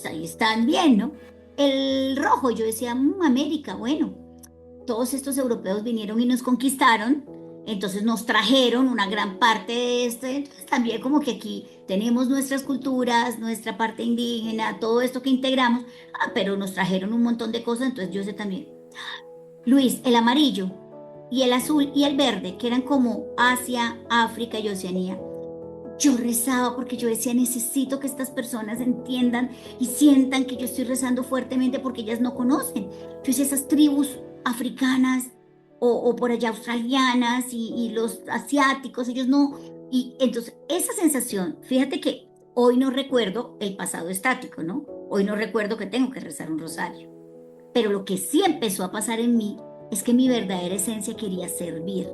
ahí están bien, ¿no? El rojo, yo decía, América, bueno, todos estos europeos vinieron y nos conquistaron, entonces nos trajeron una gran parte de este, entonces también como que aquí tenemos nuestras culturas, nuestra parte indígena, todo esto que integramos, pero nos trajeron un montón de cosas, entonces yo sé también. Luis, el amarillo y el azul y el verde, que eran como Asia, África y Oceanía. yo rezaba porque yo decía, necesito que estas personas entiendan y sientan que yo estoy rezando fuertemente porque ellas no conocen. Yo decía, esas tribus africanas o por allá australianas y los asiáticos, ellos no. Y entonces esa sensación, fíjate que hoy no recuerdo el pasado estático, ¿no? Hoy no recuerdo que tengo que rezar un rosario. Pero lo que sí empezó a pasar en mí es que mi verdadera esencia quería servir,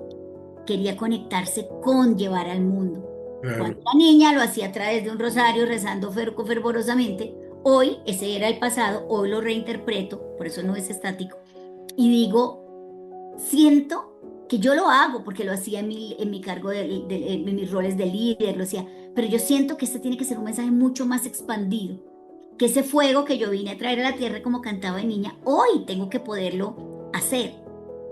quería conectarse con llevar al mundo. Cuando Claro. era niña lo hacía a través de un rosario rezando fervorosamente. Hoy, ese era el pasado, hoy lo reinterpreto, por eso no es estático. Y digo, siento que yo lo hago porque lo hacía en mi cargo, en mis roles de líder, lo hacía, pero yo siento que este tiene que ser un mensaje mucho más expandido, que ese fuego que yo vine a traer a la tierra como cantaba de niña, hoy tengo que poderlo hacer.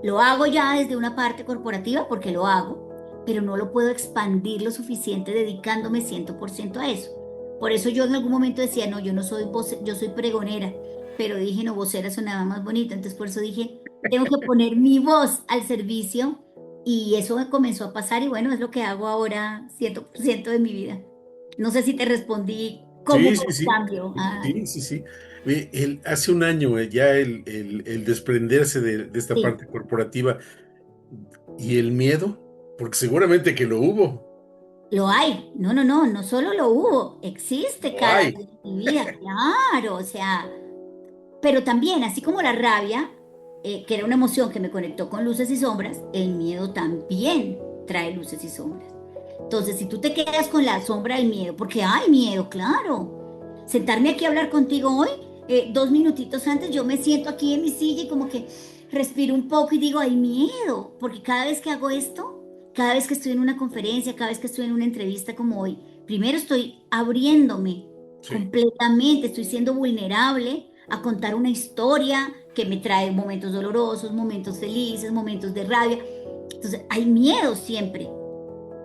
Lo hago ya desde una parte corporativa porque lo hago, pero no lo puedo expandir lo suficiente dedicándome 100% a eso. Por eso yo en algún momento decía, no, yo no soy voz, yo soy pregonera, pero dije, no, vocera sonaba más bonito, entonces por eso dije, tengo que poner mi voz al servicio y eso me comenzó a pasar y bueno, es lo que hago ahora 100% de mi vida. No sé si te respondí cómo Sí, fue sí, el sí. cambio. Sí, sí, sí. Hace un año ya el desprenderse de esta Sí, parte corporativa y el miedo, porque seguramente que lo hubo. lo hay. No, no, no, no solo lo hubo, existe Lo cada hay. día en mi vida, claro, o sea, pero también, así como la rabia, que era una emoción que me conectó con luces y sombras, el miedo también trae luces y sombras. Entonces, si tú te quedas con la sombra del miedo, porque hay miedo, claro. Sentarme aquí a hablar contigo hoy, 2 minutitos antes, yo me siento aquí en mi silla y como que respiro un poco y digo, hay miedo, porque cada vez que hago esto, cada vez que estoy en una conferencia, cada vez que estoy en una entrevista como hoy, primero estoy abriéndome Sí. completamente, estoy siendo vulnerable a contar una historia que me trae momentos dolorosos, momentos felices, momentos de rabia. Entonces, hay miedo siempre.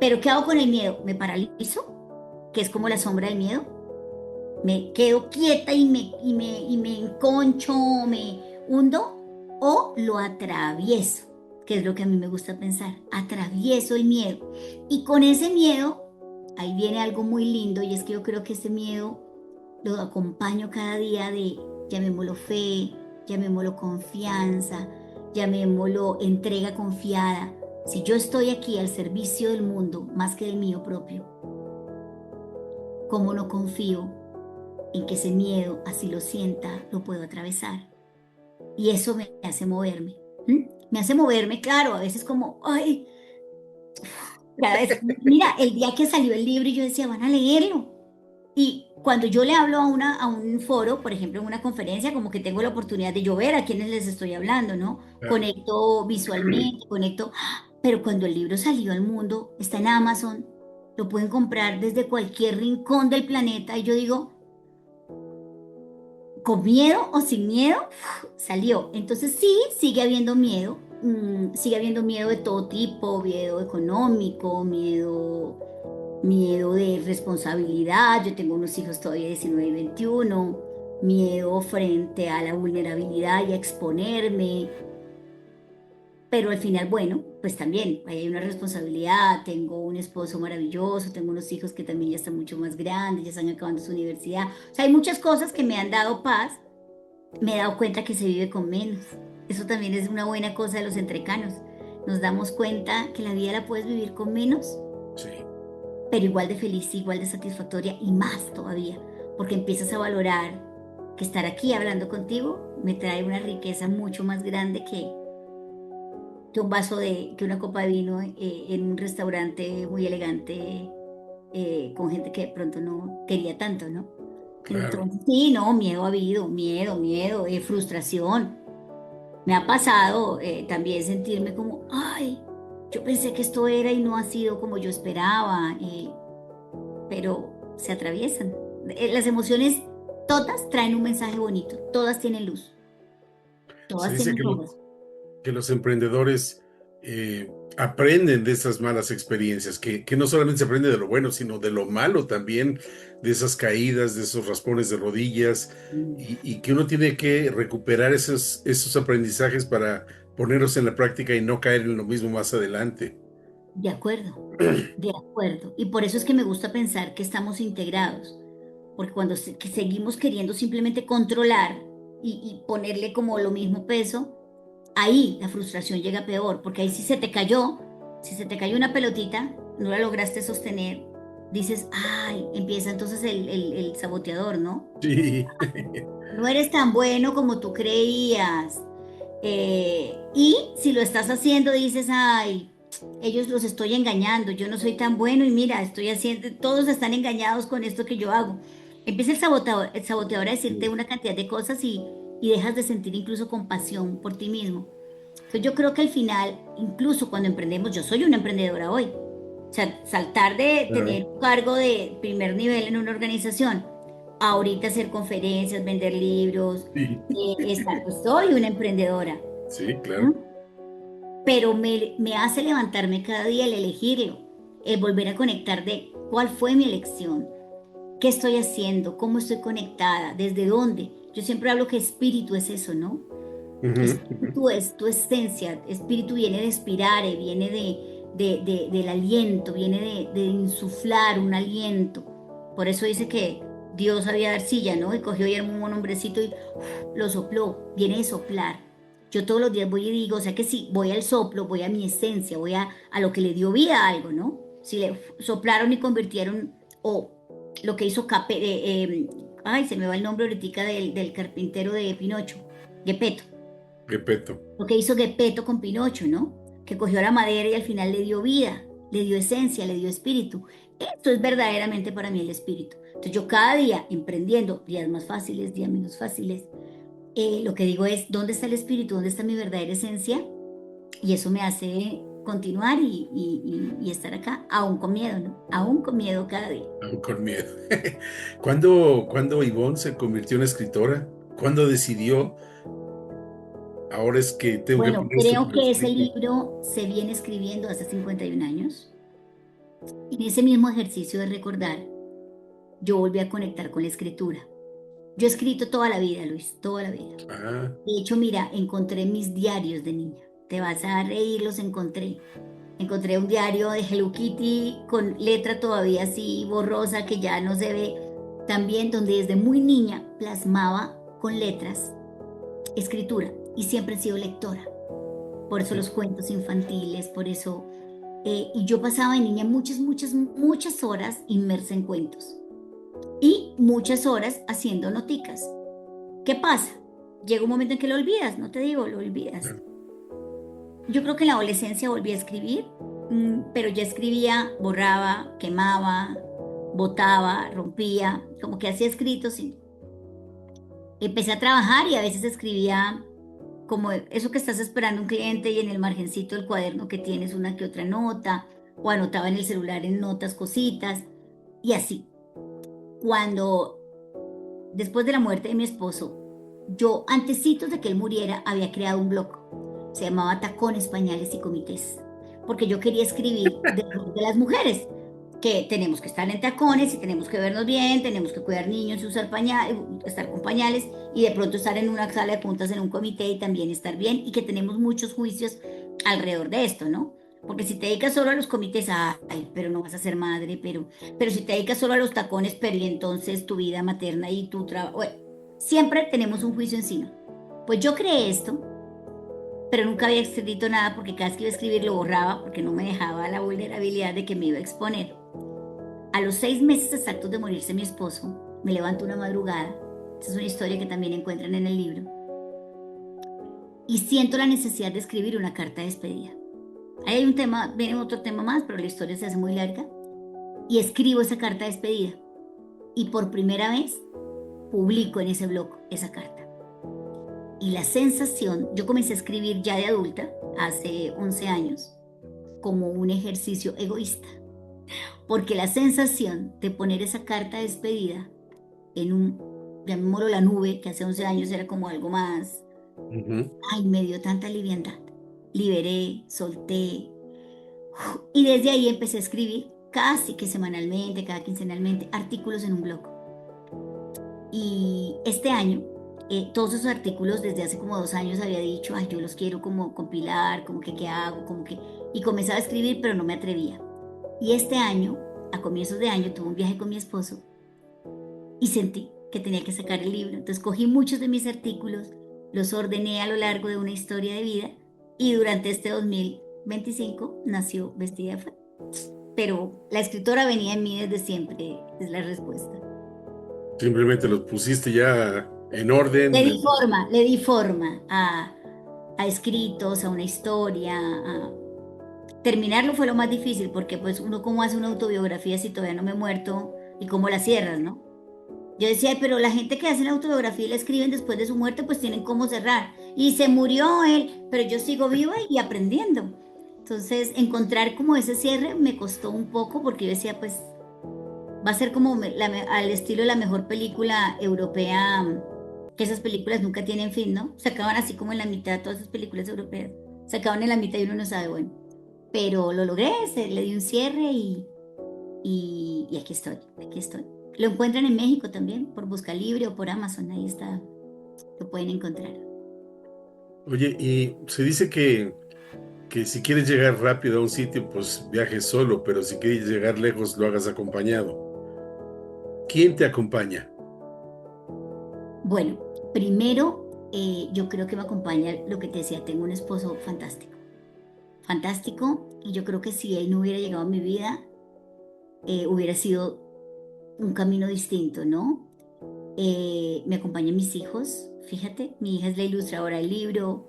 Pero ¿qué hago con el miedo? ¿Me paralizo? Que es como la sombra del miedo. ¿Me quedo quieta y me enconcho, me hundo? ¿O lo atravieso? Que es lo que a mí me gusta pensar. Atravieso el miedo. Y con ese miedo, ahí viene algo muy lindo y es que yo creo que ese miedo lo acompaño cada día de, llamémoslo fe, llamémoslo confianza, llamémoslo entrega confiada. Si yo estoy aquí al servicio del mundo más que del mío propio, ¿cómo no confío en que ese miedo, así lo sienta, lo puedo atravesar? Y eso me hace moverme. ¿M? Me hace moverme, claro, a veces como, ay, cada vez, mira, el día que salió el libro y yo decía, van a leerlo. Y cuando yo le hablo a un foro, por ejemplo, en una conferencia, como que tengo la oportunidad de yo ver a quienes les estoy hablando, ¿no? Claro. Conecto visualmente, conecto, pero cuando el libro salió al mundo, está en Amazon, lo pueden comprar desde cualquier rincón del planeta y yo digo, con miedo o sin miedo, salió. Entonces sí, sigue habiendo miedo, sigue habiendo miedo de todo tipo, miedo económico, miedo de responsabilidad. Yo tengo unos hijos todavía 19 y 21, miedo frente a la vulnerabilidad y a exponerme, pero al final, bueno, pues también hay una responsabilidad, tengo un esposo maravilloso, tengo unos hijos que también ya están mucho más grandes, ya están acabando su universidad, o sea, hay muchas cosas que me han dado paz, me he dado cuenta que se vive con menos. Eso también es una buena cosa de los entrecanos. Nos damos cuenta que la vida la puedes vivir con menos, Sí. pero igual de feliz, igual de satisfactoria y más todavía, porque empiezas a valorar que estar aquí hablando contigo me trae una riqueza mucho más grande que un vaso que una copa de vino en un restaurante muy elegante con gente que de pronto no quería tanto, ¿no? Claro. Entonces, sí, no, miedo ha habido, miedo, frustración. Me ha pasado también sentirme como, ay, yo pensé que esto era y no ha sido como yo esperaba. Pero se atraviesan. Las emociones todas traen un mensaje bonito, todas tienen luz, Se todas dice tienen sombras. que los emprendedores aprenden de esas malas experiencias, que no solamente se aprende de lo bueno, sino de lo malo también, de esas caídas, de esos raspones de rodillas, y que uno tiene que recuperar esos aprendizajes para ponerlos en la práctica y no caer en lo mismo más adelante. de acuerdo, de acuerdo. Y por eso es que me gusta pensar que estamos integrados, porque cuando que seguimos queriendo simplemente controlar y ponerle como lo mismo peso, ahí la frustración llega peor, porque ahí si se te cayó una pelotita, no la lograste sostener, dices, ay, empieza entonces el saboteador, ¿no? Sí. No eres tan bueno como tú creías. Y si lo estás haciendo, dices, ay, ellos los estoy engañando, yo no soy tan bueno y mira, estoy haciendo, todos están engañados con esto que yo hago. Empieza el saboteador a decirte una cantidad de cosas y dejas de sentir incluso compasión por ti mismo. Entonces yo creo que al final, incluso cuando emprendemos, yo soy una emprendedora hoy. O sea, saltar de Claro. tener un cargo de primer nivel en una organización, ahorita hacer conferencias, vender libros, Sí, pues soy una emprendedora. sí, claro. ¿No? Pero me hace levantarme cada día el elegirlo, el volver a conectar de cuál fue mi elección, qué estoy haciendo, cómo estoy conectada, desde dónde. Yo siempre hablo que espíritu es eso, ¿no? Ujú, ujú. Espíritu es tu esencia, espíritu viene de inspirare, viene del aliento, viene de insuflar un aliento. Por eso dice que Dios había arcilla, ¿no? Y cogió y armó un hombrecito y lo sopló, viene de soplar. Yo todos los días voy y digo, o sea que sí, voy al soplo, voy a mi esencia, voy a lo que le dio vida a algo, ¿no? Si le soplaron y convirtieron, o lo que hizo ay, se me va el nombre ahorita del carpintero de Pinocho, Gepetto. Gepetto. Lo que hizo Gepetto con Pinocho, ¿no? Que cogió la madera y al final le dio vida, le dio esencia, le dio espíritu. Esto es verdaderamente para mí el espíritu. Entonces yo cada día emprendiendo, días más fáciles, días menos fáciles, lo que digo es, ¿dónde está el espíritu? ¿Dónde está mi verdadera esencia? Y eso me hace continuar y estar acá, aún con miedo, ¿no? Aún con miedo cada día. Aún con miedo. ¿Cuándo Ivonne se convirtió en escritora? ¿Cuándo decidió? Ahora es que tengo que Bueno, poner esto creo por que ese escrito. libro se viene escribiendo hace 51 años. En ese mismo ejercicio de recordar, yo volví a conectar con la escritura. Yo he escrito toda la vida, Luis, toda la vida. Ah, De hecho, mira, encontré mis diarios de niña. Te vas a reír, los encontré. Encontré un diario de Hello Kitty con letra todavía así borrosa que ya no se ve. También donde desde muy niña plasmaba con letras escritura y siempre he sido lectora. Por eso los cuentos infantiles, por eso. Y yo pasaba de niña muchas, muchas, muchas horas inmersa en cuentos y muchas horas haciendo noticas. ¿Qué pasa? Llega un momento en que lo olvidas, no te digo, lo olvidas. claro. Yo creo que en la adolescencia volví a escribir, pero ya escribía, borraba, quemaba, botaba, rompía, como que hacía escritos y empecé a trabajar y a veces escribía como eso que estás esperando un cliente y en el margencito del cuaderno que tienes una que otra nota o anotaba en el celular en notas cositas y así. Cuando después de la muerte de mi esposo, yo antecitos de que él muriera había creado un blog. Se llamaba Tacones, Pañales y Comités. Porque yo quería escribir de las mujeres, que tenemos que estar en tacones y tenemos que vernos bien, tenemos que cuidar niños y usar pañales, estar con pañales y de pronto estar en una sala de juntas en un comité y también estar bien y que tenemos muchos juicios alrededor de esto, ¿no? Porque si te dedicas solo a los comités, ay, pero no vas a ser madre, pero si te dedicas solo a los tacones, pero y entonces tu vida materna y tu trabajo, bueno, siempre tenemos un juicio encima. Pues yo creé esto, pero nunca había escrito nada porque cada vez que iba a escribir lo borraba porque no me dejaba la vulnerabilidad de que me iba a exponer. A los 6 meses exactos de morirse mi esposo, me levanto una madrugada, esta es una historia que también encuentran en el libro, y siento la necesidad de escribir una carta de despedida. Ahí hay un tema, viene otro tema más, pero la historia se hace muy larga, y escribo esa carta de despedida, y por primera vez publico en ese blog esa carta. Y la sensación, yo comencé a escribir ya de adulta, hace 11 años, como un ejercicio egoísta, porque la sensación de poner esa carta de despedida en llamémoslo la nube, que hace 11 años era como algo más, Ujú. ay, me dio tanta liviandad. Liberé, solté, y desde ahí empecé a escribir casi que semanalmente, cada quincenalmente, artículos en un blog. Y este año todos esos artículos desde hace como 2 años había dicho, ay, yo los quiero como compilar, como que qué hago, como que... Y comenzaba a escribir, pero no me atrevía. Y este año, a comienzos de año, tuve un viaje con mi esposo y sentí que tenía que sacar el libro. Entonces cogí muchos de mis artículos, los ordené a lo largo de una historia de vida y durante este 2025 nació Vestida de Fe. Pero la escritora venía en mí desde siempre, es la respuesta. Simplemente los pusiste ya en orden. Le di forma a escritos, a una historia, terminarlo fue lo más difícil porque pues uno cómo hace una autobiografía si todavía no me he muerto y cómo la cierras, ¿no? Yo decía, pero la gente que hace la autobiografía y la escriben después de su muerte pues tienen cómo cerrar. Y se murió él, pero yo sigo viva y aprendiendo. Entonces encontrar como ese cierre me costó un poco porque yo decía pues va a ser como al estilo de la mejor película europea, que esas películas nunca tienen fin, ¿no? Se acaban así como en la mitad, todas esas películas europeas. Se acaban en la mitad y uno no sabe, bueno. Pero lo logré, le di un cierre y aquí estoy, aquí estoy. Lo encuentran en México también, por Busca Libre o por Amazon, ahí está, lo pueden encontrar. Oye, y se dice que si quieres llegar rápido a un sitio, pues viajes solo, pero si quieres llegar lejos, lo hagas acompañado. ¿Quién te acompaña? Bueno, primero, yo creo que me acompaña lo que te decía, tengo un esposo fantástico, fantástico, y yo creo que si él no hubiera llegado a mi vida, hubiera sido un camino distinto, ¿no? Me acompañan mis hijos, fíjate, mi hija es la ilustradora del libro,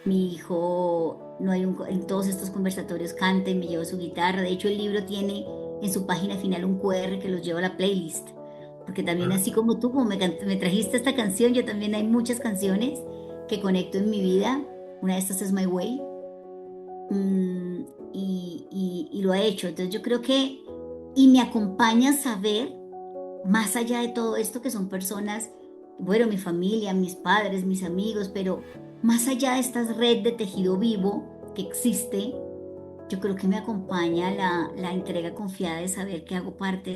mi hijo no hay en todos estos conversatorios canta y me lleva su guitarra, de hecho el libro tiene en su página final un QR que los lleva a la playlist, porque también Ah, así como tú, como me trajiste esta canción, yo también hay muchas canciones que conecto en mi vida, una de estas es My Way, mm, y lo ha hecho, entonces yo creo que, y me acompaña a saber más allá de todo esto que son personas, bueno, mi familia, mis padres, mis amigos, pero más allá de esta red de tejido vivo que existe, yo creo que me acompaña la entrega confiada de saber que hago parte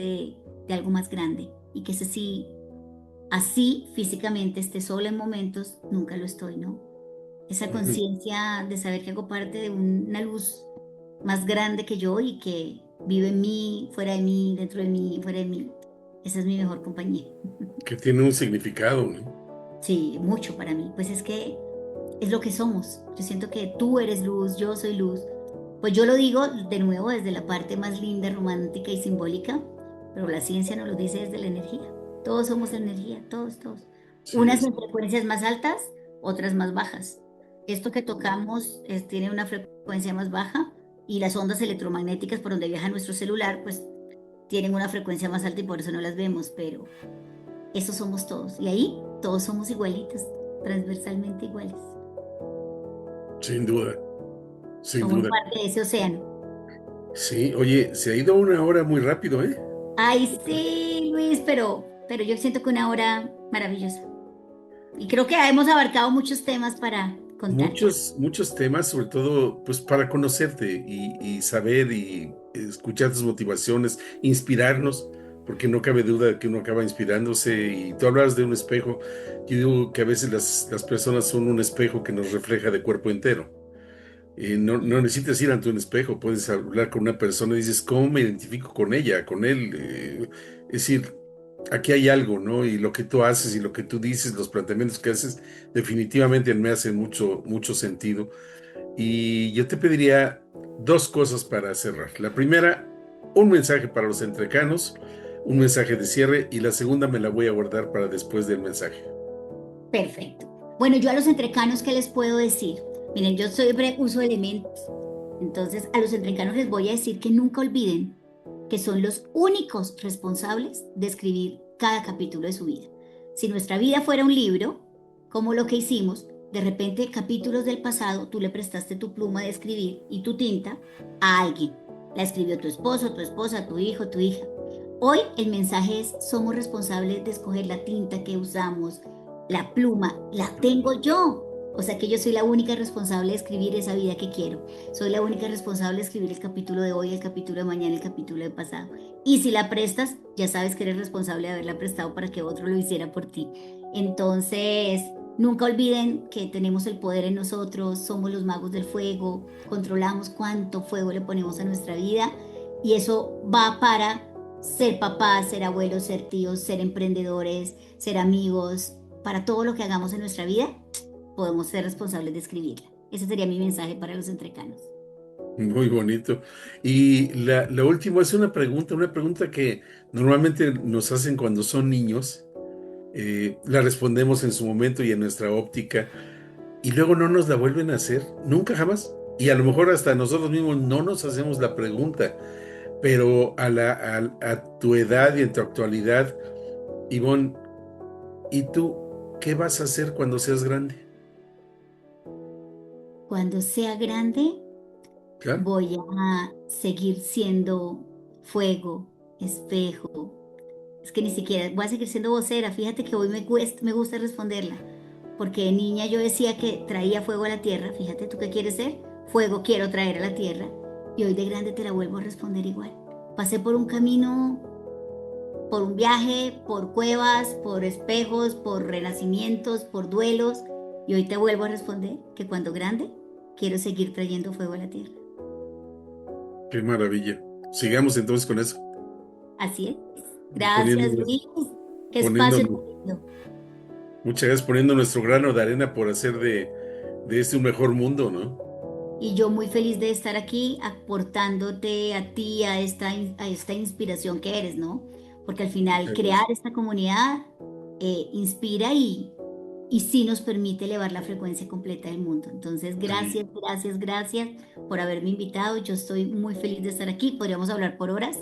de algo más grande y que ese sí, así físicamente esté sola en momentos, nunca lo estoy, ¿no? Esa ujú. conciencia de saber que hago parte de una luz más grande que yo y que vive en mí, fuera de mí, dentro de mí, fuera de mí. Esa es mi mejor compañía. Que tiene un significado, ¿no? Sí, mucho para mí. Pues es que es lo que somos. Yo siento que tú eres luz, yo soy luz. Pues yo lo digo de nuevo desde la parte más linda, romántica y simbólica, pero la ciencia nos lo dice desde la energía. Todos somos energía, todos, todos. Sí, Unas en frecuencias más altas, otras más bajas. Esto que tocamos tiene una frecuencia más baja y las ondas electromagnéticas por donde viaja nuestro celular, pues tienen una frecuencia más alta y por eso no las vemos, pero eso somos todos. Y ahí todos somos igualitos, transversalmente iguales. sin duda, sin Somos duda. parte de ese océano. Sí, oye, se ha ido una hora muy rápido, ¿eh? Ay, sí, Luis, pero yo siento que una hora maravillosa. Y creo que hemos abarcado muchos temas para contar. Muchos, muchos temas, sobre todo, pues para conocerte y saber y escuchar tus motivaciones, inspirarnos, porque no cabe duda de que uno acaba inspirándose. Y tú hablas de un espejo. Yo digo que a veces las personas son un espejo que nos refleja de cuerpo entero. No, no necesitas ir ante un espejo, puedes hablar con una persona y dices, ¿cómo me identifico con ella, con él? Es decir, aquí hay algo, ¿no? Y lo que tú haces y lo que tú dices, los planteamientos que haces, definitivamente me hacen mucho, mucho sentido. Y yo te pediría dos cosas para cerrar. La primera, un mensaje para los entrecanos, un mensaje de cierre, y la segunda me la voy a guardar para después del mensaje. Perfecto. Bueno, yo a los entrecanos, ¿qué les puedo decir? Miren, yo siempre uso elementos. Entonces, a los entrecanos les voy a decir que nunca olviden que son los únicos responsables de escribir cada capítulo de su vida. Si nuestra vida fuera un libro, como lo que hicimos, de repente capítulos del pasado, tú le prestaste tu pluma de escribir y tu tinta a alguien. La escribió tu esposo, tu esposa, tu hijo, tu hija. Hoy el mensaje es, somos responsables de escoger la tinta que usamos, la pluma, la tengo yo. O sea que yo soy la única responsable de escribir esa vida que quiero. Soy la única responsable de escribir el capítulo de hoy, el capítulo de mañana, el capítulo de pasado. Y si la prestas, ya sabes que eres responsable de haberla prestado para que otro lo hiciera por ti. Entonces, nunca olviden que tenemos el poder en nosotros, somos los magos del fuego, controlamos cuánto fuego le ponemos a nuestra vida y eso va para ser papás, ser abuelos, ser tíos, ser emprendedores, ser amigos, para todo lo que hagamos en nuestra vida, podemos ser responsables de escribirla. Ese sería mi mensaje para los entrecanos. Muy bonito. Y la última es una pregunta que normalmente nos hacen cuando son niños. La respondemos en su momento y en nuestra óptica, y luego no nos la vuelven a hacer, nunca jamás. Y a lo mejor hasta nosotros mismos no nos hacemos la pregunta, pero a tu edad y en tu actualidad, Ivonne, ¿y tú qué vas a hacer cuando seas grande? Cuando sea grande, Claro. voy a seguir siendo fuego, espejo. Es que ni siquiera voy a seguir siendo vocera. Fíjate que hoy me gusta responderla. Porque de niña yo decía que traía fuego a la tierra. Fíjate, ¿tú qué quieres ser? Fuego quiero traer a la tierra. Y hoy de grande te la vuelvo a responder igual. Pasé por un camino, por un viaje, por cuevas, por espejos, por renacimientos, por duelos. Y hoy te vuelvo a responder que cuando grande quiero seguir trayendo fuego a la tierra. Qué maravilla. Sigamos entonces con eso, Así es. Gracias, poniendo, Luis. Qué espacio tan poniendo, lindo. muchas gracias, poniendo nuestro grano de arena por hacer de este un mejor mundo, ¿no? Y yo muy feliz de estar aquí aportándote a ti, a esta inspiración que eres, ¿no? Porque al final Muchas crear gracias. esta comunidad inspira y sí nos permite elevar la frecuencia completa del mundo. Entonces, Sí. gracias, gracias, gracias por haberme invitado. Yo estoy muy feliz de estar aquí. Podríamos hablar por horas.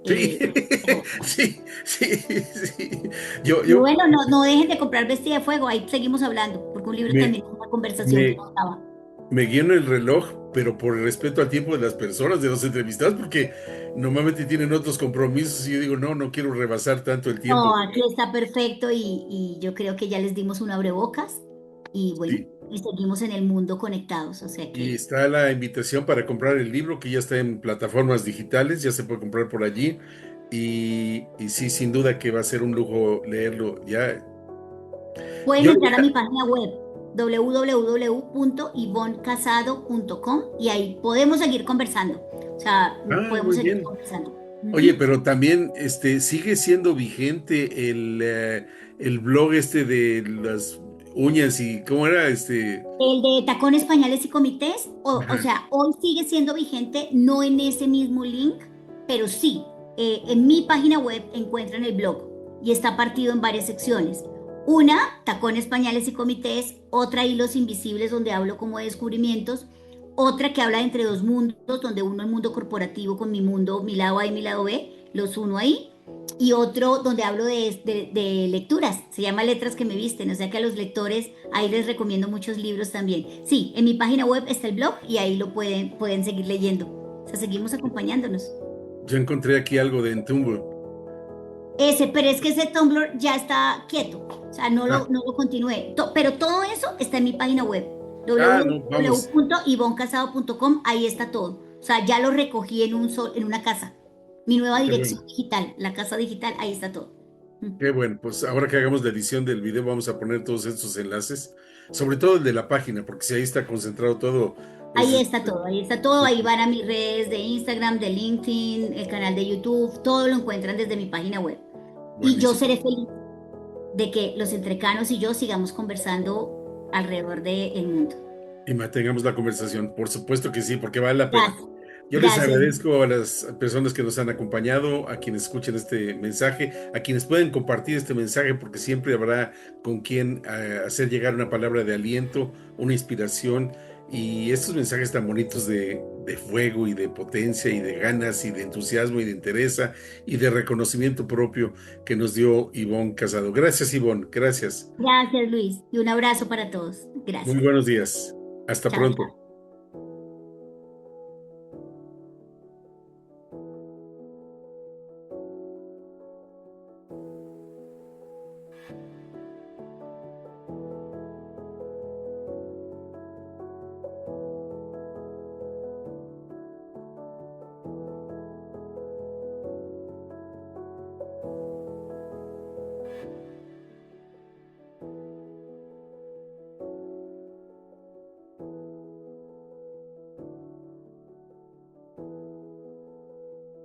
Sí, Eh, sí, sí, sí. y Yo bueno, no, no dejen de comprar Vestida de Fuego. Ahí seguimos hablando, porque un libro me, también es una conversación que me, no acaba. me guío en el reloj, pero por el respeto al tiempo de las personas, de los entrevistados, porque normalmente tienen otros compromisos y yo digo, no, no quiero rebasar tanto el tiempo. No, aquí está perfecto y yo creo que ya les dimos un abrebocas y bueno, Sí. y seguimos en el mundo conectados, o sea Y que está la invitación para comprar el libro, que ya está en plataformas digitales, ya se puede comprar por allí. Y sí, sin duda que va a ser un lujo leerlo. Ya, pueden yo entrar a mi página web www.ivoncasado.com y ahí podemos seguir conversando, o sea, podemos muy seguir bien. conversando. Oye, Ujú. pero también sigue siendo vigente el blog de las uñas y ¿cómo era? El de tacones, pañales y comités, o Ajá. sea, hoy sigue siendo vigente, no en ese mismo link, pero sí, en mi página web encuentran el blog y está partido en varias secciones. Una, tacones, pañales y comités, otra, hilos invisibles, donde hablo como de descubrimientos, otra que habla de entre dos mundos, donde uno el mundo corporativo con mi mundo, mi lado A y mi lado B, los uno ahí, y otro donde hablo de lecturas, se llama Letras que me visten, o sea que a los lectores ahí les recomiendo muchos libros también. Sí, en mi página web está el blog y ahí lo pueden seguir leyendo. O sea, seguimos acompañándonos. Yo encontré aquí algo de Entumbo. Pero es que ese Tumblr ya está quieto, o sea, Ah, no lo continué. Pero todo eso está en mi página web, no, vamos. www.ivoncasado.com, ahí está todo. O sea, ya lo recogí en una casa. Mi nueva Qué bueno. dirección digital, la casa digital, ahí está todo. Mm. Qué bueno, pues ahora que hagamos la edición del video vamos a poner todos estos enlaces, sobre todo el de la página, porque si ahí está concentrado todo, pues Ahí está todo, ahí van a mis redes de Instagram, de LinkedIn, el canal de YouTube, todo lo encuentran desde mi página web. Y yo buenísimo. seré feliz de que los entrecanos y yo sigamos conversando alrededor del mundo. Y mantengamos la conversación, por supuesto que sí, porque vale la pena. Gracias, Yo les gracias. agradezco a las personas que nos han acompañado, a quienes escuchen este mensaje, a quienes pueden compartir este mensaje, porque siempre habrá con quien hacer llegar una palabra de aliento, una inspiración y estos mensajes tan bonitos de fuego y de potencia y de ganas y de entusiasmo y de interés y de reconocimiento propio que nos dio Ivonne Casado. Gracias, Ivonne. Gracias. Gracias, Luis. Y un abrazo para todos. Muy Gracias. buenos días. Hasta Chao, pronto. chao.